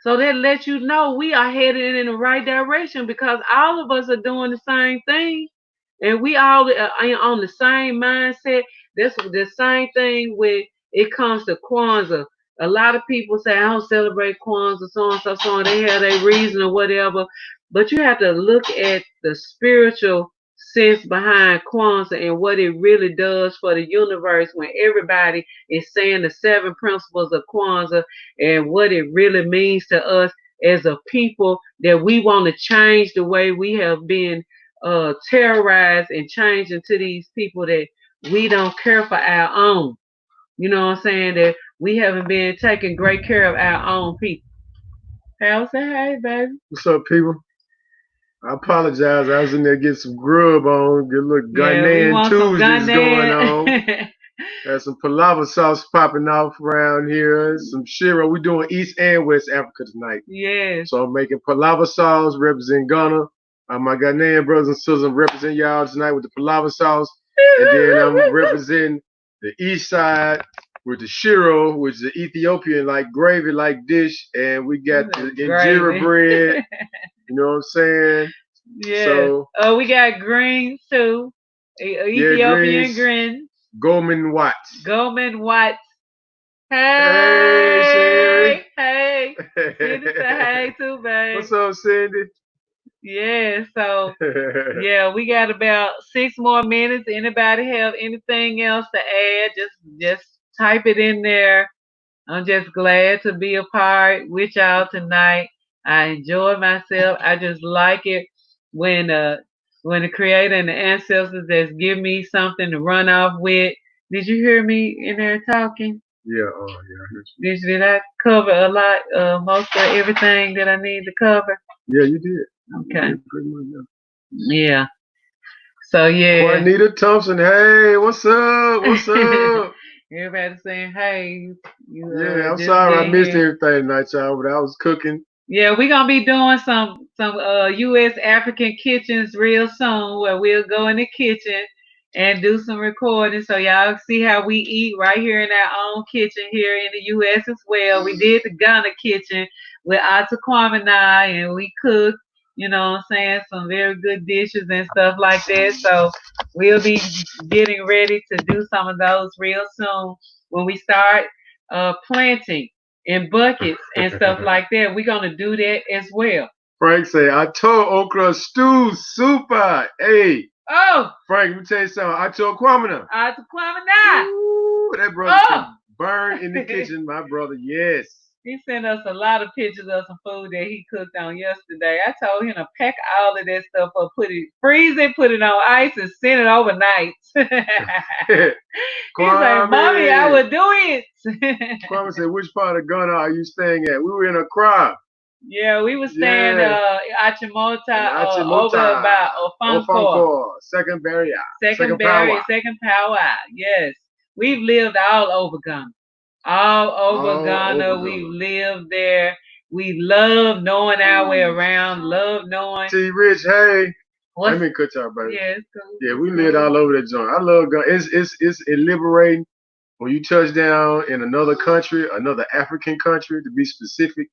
So that lets you know we are headed in the right direction because all of us are doing the same thing. And we all are on the same mindset. That's the same thing when it comes to Kwanzaa. A lot of people say, I don't celebrate Kwanzaa, so and so, so on. They have their reason or whatever. But you have to look at the spiritual sense behind Kwanzaa and what it really does for the universe when everybody is saying the 7 principles of Kwanzaa and what it really means to us as a people that we want to change the way we have been terrorized and changed into these people that we don't care for our own. You know what I'm saying? That we haven't been taking great care of our own people. Hal, say hey, baby. What's up, people? I apologize. I was in there getting some grub on, get a little Ghanaian Tuesdays going on. Got some palava sauce popping off around here. Some shiro. We're doing East and West Africa tonight. Yes. So I'm making palava sauce, represent Ghana. My Ghanaian brothers and sisters represent y'all tonight with the palava sauce. And then I'm representing the East side with the shiro, which is the Ethiopian like gravy like dish. And we got the injera bread. You know what I'm saying? Yeah. So, we got greens too. Ethiopian greens. Goldman Watts. Goldman Watts. Hey, hey. Cindy say hey too, babe. What's up, Cindy? Yeah, so yeah, we got about 6 more minutes. Anybody have anything else to add? Just type it in there. I'm just glad to be a part with y'all tonight. I enjoy myself. I just like it when the creator and the ancestors just give me something to run off with. Did you hear me in there talking? Yeah, yeah. Did I cover a lot, most of everything that I need to cover? Yeah, you did. Okay. You did pretty much, yeah. So yeah. Juanita Thompson, hey, what's up? What's up? Everybody saying hey. Yeah, I'm sorry I missed everything tonight, y'all, but I was cooking. Yeah, we're gonna be doing some U.S. African kitchens real soon, where we'll go in the kitchen and do some recording, so y'all see how we eat right here in our own kitchen here in the U.S. as well. We did the Ghana kitchen with Ata Kwame and we cooked, you know what I'm saying, some very good dishes and stuff like that. So we'll be getting ready to do some of those real soon when we start planting in buckets and stuff like that. We're gonna do that as well. Frank say, I told okra stew super. Hey. Oh. Frank, let me tell you something. I told Kwamina. Ooh, that brother can burn in the kitchen, my brother. Yes. He sent us a lot of pictures of some food that he cooked on yesterday. I told him to pack all of that stuff up, freeze it, put it on ice, and send it overnight. He's like, Mommy, I will do it. Kwame said, which part of Ghana are you staying at? We were in Accra. Yeah, we was staying Achimota over Achimota. about Ofanko. Second barrier. Second Powwah. Berry, second Powwah. Yes. We've lived all over Ghana. All over All Ghana. over We've Ghana. lived there. We love knowing our way around. Love knowing. T Rich, hey. What's, Let me cut y'all, baby. yeah, it's cool. Yeah, we lived all over that joint. I love Ghana. It's liberating when you touch down in another country, another African country to be specific,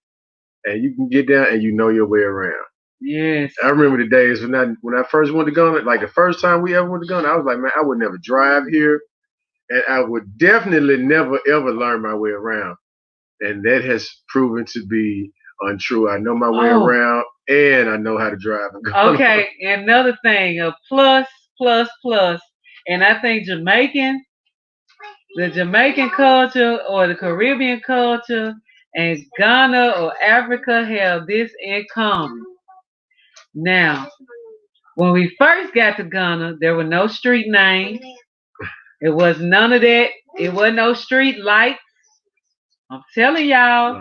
and you can get down and you know your way around. Yes. I remember the days when I first went to Ghana, like the first time we ever went to Ghana, I was like, man, I would never drive here, and I would definitely never ever learn my way around. And that has proven to be untrue. I know my way around, and I know how to drive in Ghana. Okay, another thing, a plus, and I think the Jamaican culture or the Caribbean culture and Ghana or Africa have this in common. Now, when we first got to Ghana, there were no street names. It was none of that. It wasn't no street lights. I'm telling y'all,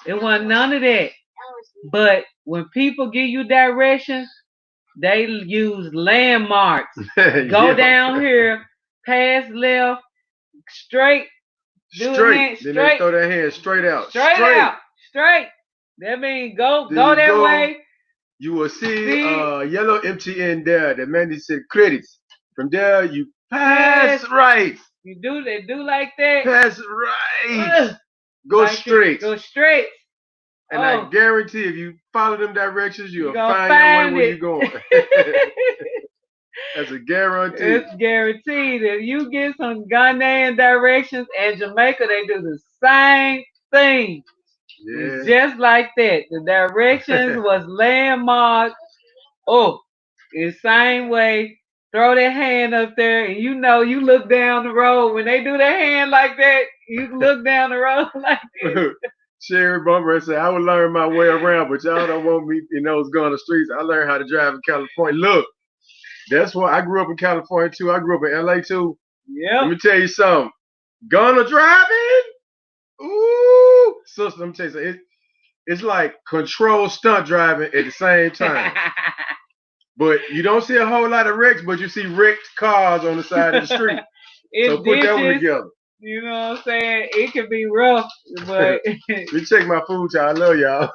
it wasn't none of that. But when people give you directions, they use landmarks. Go down here, pass left, straight. Straight. Then they throw their hand straight out. Straight. That means go that way. You will see yellow MTN there. The man said credits. From there, you pass right. You do like that. Pass right. Go like straight. Go straight. And I guarantee if you follow them directions, you'll find your way where you're going. That's a guarantee. It's guaranteed. If you get some Ghanaian directions and Jamaica, they do the same thing. Yeah. It's just like that. The directions was landmarked. The same way. Throw their hand up there, and you look down the road. When they do their hand like that, you look down the road like this. Sherry Bumper said, I would learn my way around, but y'all don't want me in those Ghana streets. I learned how to drive in California. Look, that's why I grew up in California too. I grew up in LA too. Yeah. Let me tell you something. Ghana driving? Ooh. Sister, let me tell you something. It's like controlled stunt driving at the same time. But you don't see a whole lot of wrecks, but you see wrecked cars on the side of the street. So put that one together. You know what I'm saying? It can be rough, but you check my PhuCha. I love y'all.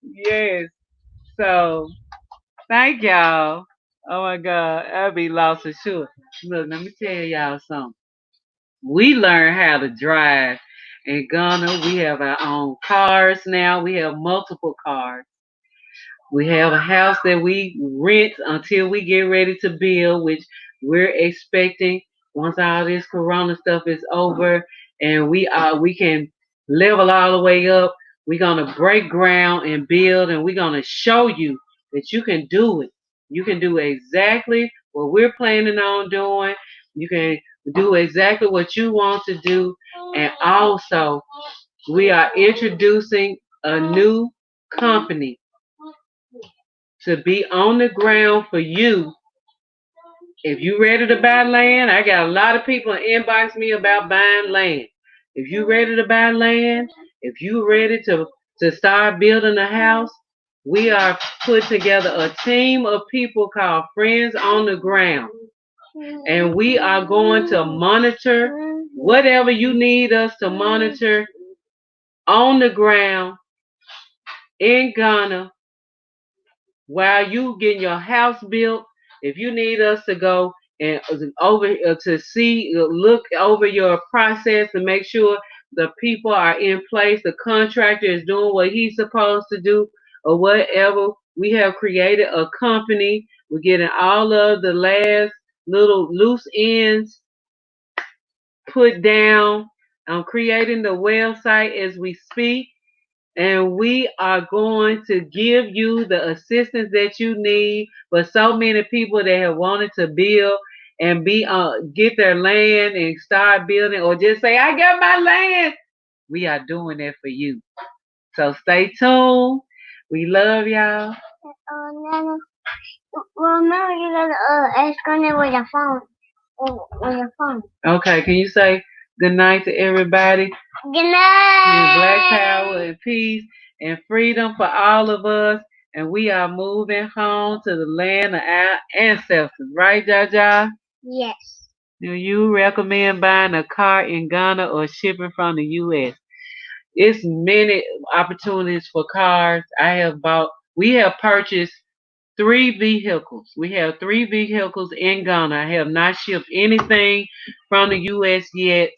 Yes. So thank y'all. Oh my God, I'll be lost for sure. Look, let me tell y'all something. We learned how to drive in Ghana. We have our own cars now. We have multiple cars. We have a house that we rent until we get ready to build, which we're expecting once all this corona stuff is over and we can level all the way up. We're gonna break ground and build, and we're gonna show you that you can do it. You can do exactly what we're planning on doing. You can do exactly what you want to do. And also, we are introducing a new company to be on the ground for you. If you ready to buy land, I got a lot of people inbox me about buying land. If you ready to buy land, if you ready to start building a house, we are putting together a team of people called Friends on the Ground. And we are going to monitor whatever you need us to monitor on the ground in Ghana while you getting your house built. If you need us to go and look over your process to make sure the people are in place, the contractor is doing what he's supposed to do, or whatever, we have created a company. We're getting all of the last little loose ends put down. I'm creating the website as we speak. And we are going to give you the assistance that you need. But so many people that have wanted to build and get their land and start building, or just say, I got my land. We are doing that for you. So stay tuned. We love y'all. Remember, you gotta ask on it with your phone. With your phone. Okay, can you say good night to everybody? Good night. Black power and peace. and freedom for all of us. And we are moving home to the land of our ancestors. Right, Jaja? Yes. Do you recommend buying a car in Ghana or shipping from the U.S.? It's many opportunities for cars. We have purchased 3 vehicles. We have 3 vehicles in Ghana. I have not shipped anything from the U.S. yet.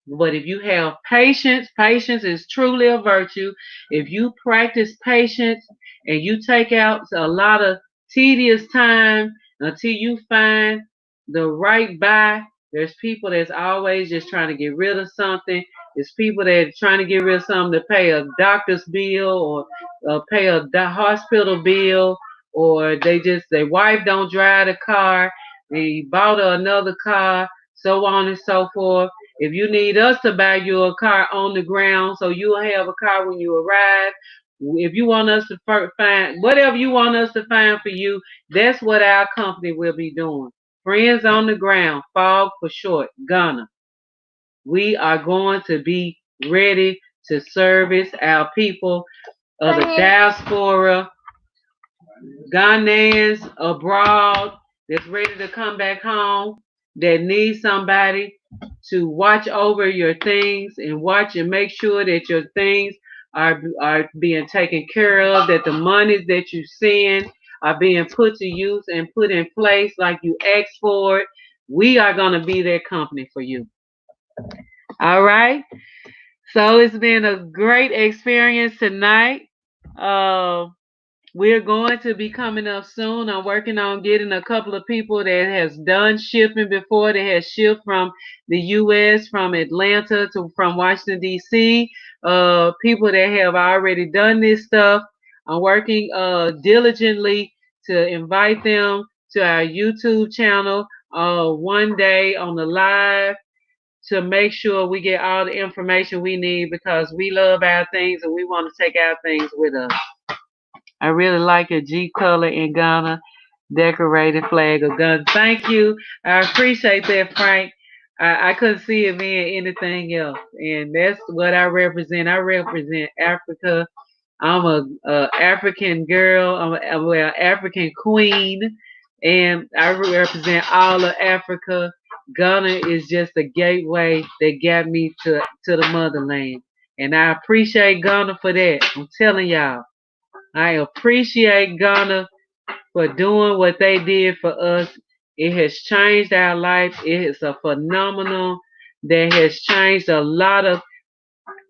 But if you have patience, patience is truly a virtue. If you practice patience and you take out a lot of tedious time until you find the right buy, there's people that's always just trying to get rid of something. There's people that are trying to get rid of something to pay a doctor's bill or pay a hospital bill, or their wife don't drive the car, they bought her another car, so on and so forth. If you need us to buy you a car on the ground so you'll have a car when you arrive, if you want us to find whatever you want us to find for you, that's what our company will be doing. Friends on the ground, FOG for short, Ghana. We are going to be ready to service our people of the diaspora, Ghanaians abroad that's ready to come back home, that need somebody to watch over your things and watch and make sure that your things are being taken care of, that the monies that you send are being put to use and put in place like you asked for it. We are going to be that company for you. All right. So it's been a great experience tonight. Uh, we're going to be coming up soon. I'm working on getting a couple of people that has done shipping before. They has shipped from the U.S., from Atlanta from Washington D.C. People that have already done this stuff. I'm working diligently to invite them to our YouTube channel one day on the live to make sure we get all the information we need because we love our things and we want to take our things with us. I really like your G color in Ghana, decorated flag of Ghana. Thank you. I appreciate that, Frank. I couldn't see it being anything else. And that's what I represent. I represent Africa. I'm a African girl. I'm African queen. And I represent all of Africa. Ghana is just a gateway that got me to the motherland. And I appreciate Ghana for that. I'm telling y'all. I appreciate Ghana for doing what they did for us. It has changed our life. It is a phenomenon that has changed a lot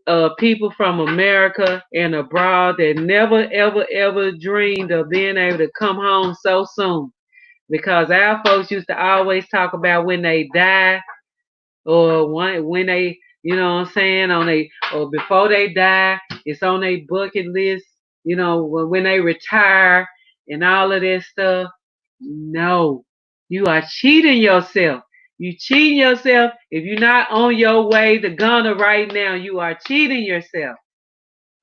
of people from America and abroad that never, ever, ever dreamed of being able to come home so soon. Because our folks used to always talk about when they die or when they, you know what I'm saying, or before they die, it's on their bucket list, when they retire and all of that stuff. No, you are cheating yourself. You cheating yourself. If you're not on your way to Ghana right now, you are cheating yourself.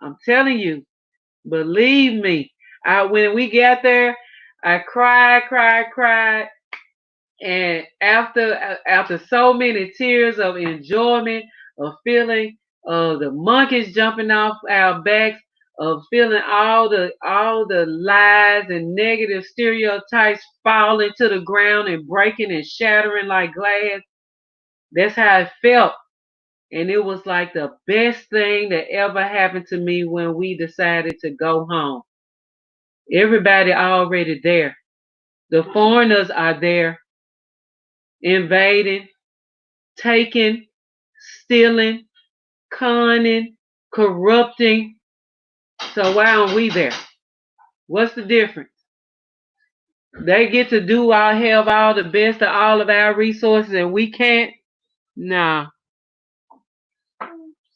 I'm telling you, believe me. When we got there, I cried, cried, cried. And after so many tears of enjoyment, of feeling the monkeys jumping off our backs, of feeling all the lies and negative stereotypes falling to the ground and breaking and shattering like glass, that's how it felt. And it was like the best thing that ever happened to me when we decided to go home. Everybody already there. The foreigners are there invading, taking, stealing, conning, corrupting. So why aren't we there? What's the difference? They get to have all the best of all of our resources and we can't? No,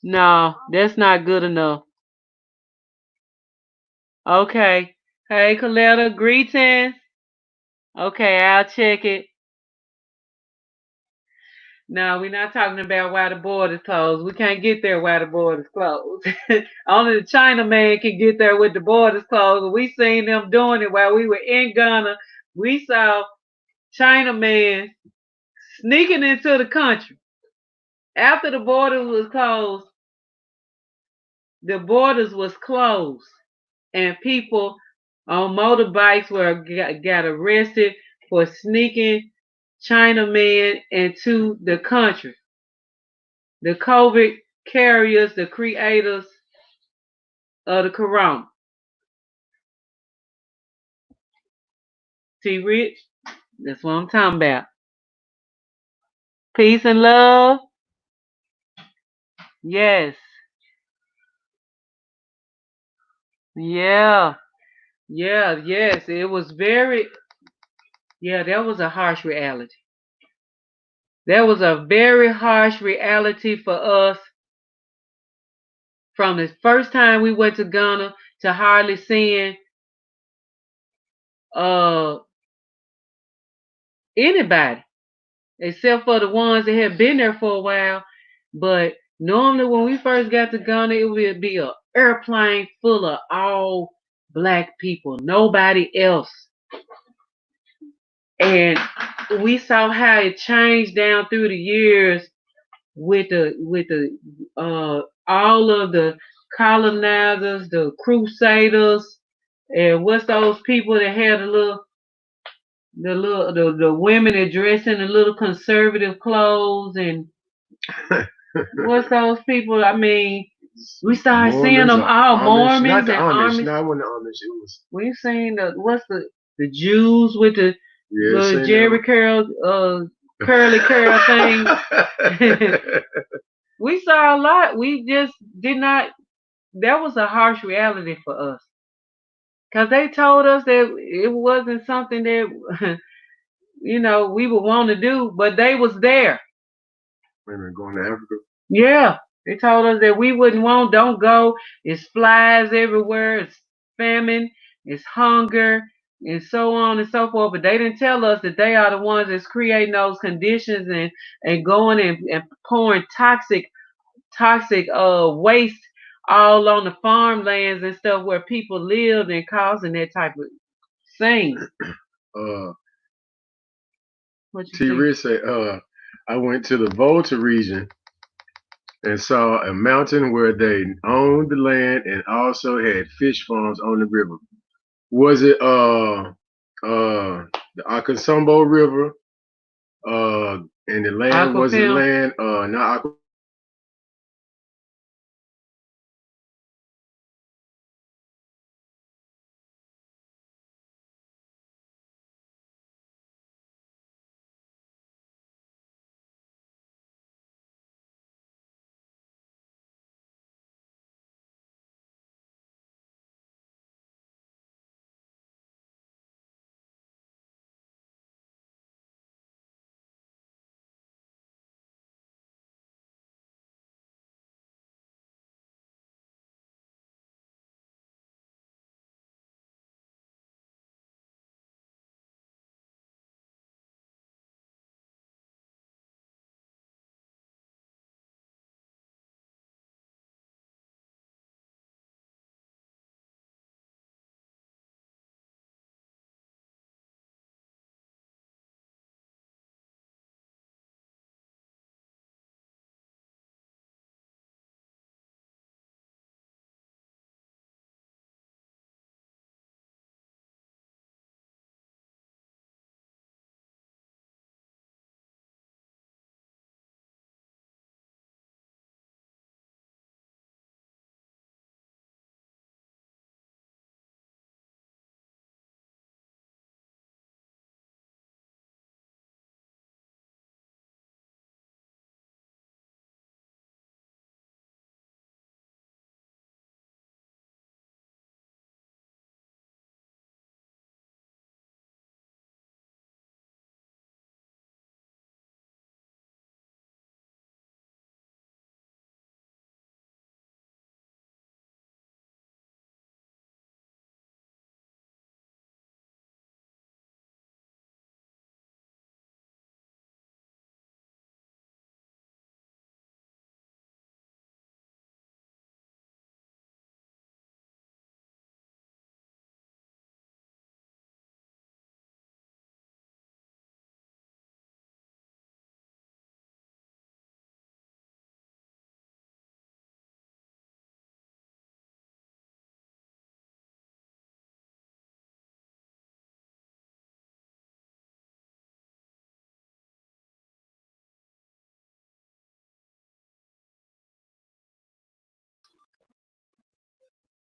no, that's not good enough. Okay. Hey, Coletta, greetings. Okay, I'll check it. No, we're not talking about why the border's closed. We can't get there while the border's closed. Only the Chinaman can get there with the borders closed. We seen them doing it while we were in Ghana. We saw Chinaman sneaking into the country. After the border was closed, the borders was closed, and people on motorbikes got arrested for sneaking Chinamen into the country. The COVID carriers, the creators of the corona. T Rich, that's what I'm talking about. Peace and love. Yes. Yeah. Yeah, yes. It was very, yeah, that was a harsh reality. That was a very harsh reality for us from the first time we went to Ghana to hardly seeing uh anybody except for the ones that had been there for a while. But normally when we first got to Ghana, it would be an airplane full of all black people, nobody else. And we saw how it changed down through the years with the all of the colonizers, the crusaders, and what's those people that had the women that dress in the little conservative clothes, and what's those people? I mean, we started seeing them all Amish, not Mormons the and Amish. Amish. Not when the Amish. It was. We seen the Jews with the Yeah, little seen Jerry them. curl curly curl thing. We saw a lot. We just did not. That was a harsh reality for us because they told us that it wasn't something that we would want to do, but they was there. Wait a minute, going to Africa. Yeah, they told us that we wouldn't want. Don't go. It's flies everywhere. It's famine. It's hunger. And so on and so forth. But they didn't tell us that they are the ones that's creating those conditions and going and pouring toxic waste all on the farmlands and stuff where people lived and causing that type of thing. What you T. think? Rich say, I went to the Volta region and saw a mountain where they owned the land and also had fish farms on the river. Was it the Akansumbo River? And the land was the Aquafilm. land not Aqua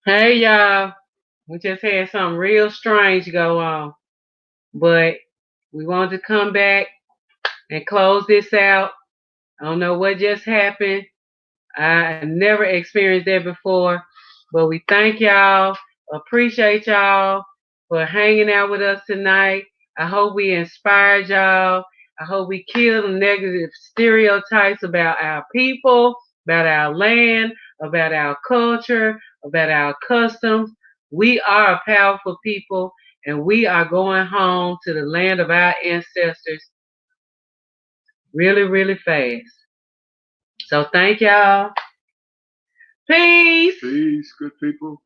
Hey y'all, we just had something real strange go on, but we wanted to come back and close this out. I don't know what just happened. I never experienced that before, but we thank y'all, appreciate y'all for hanging out with us tonight. I hope we inspired y'all. I hope we killed the negative stereotypes about our people, about our land, about our culture, about our customs. We are a powerful people, and we are going home to the land of our ancestors really, really fast. So thank y'all. Peace. Peace, good people.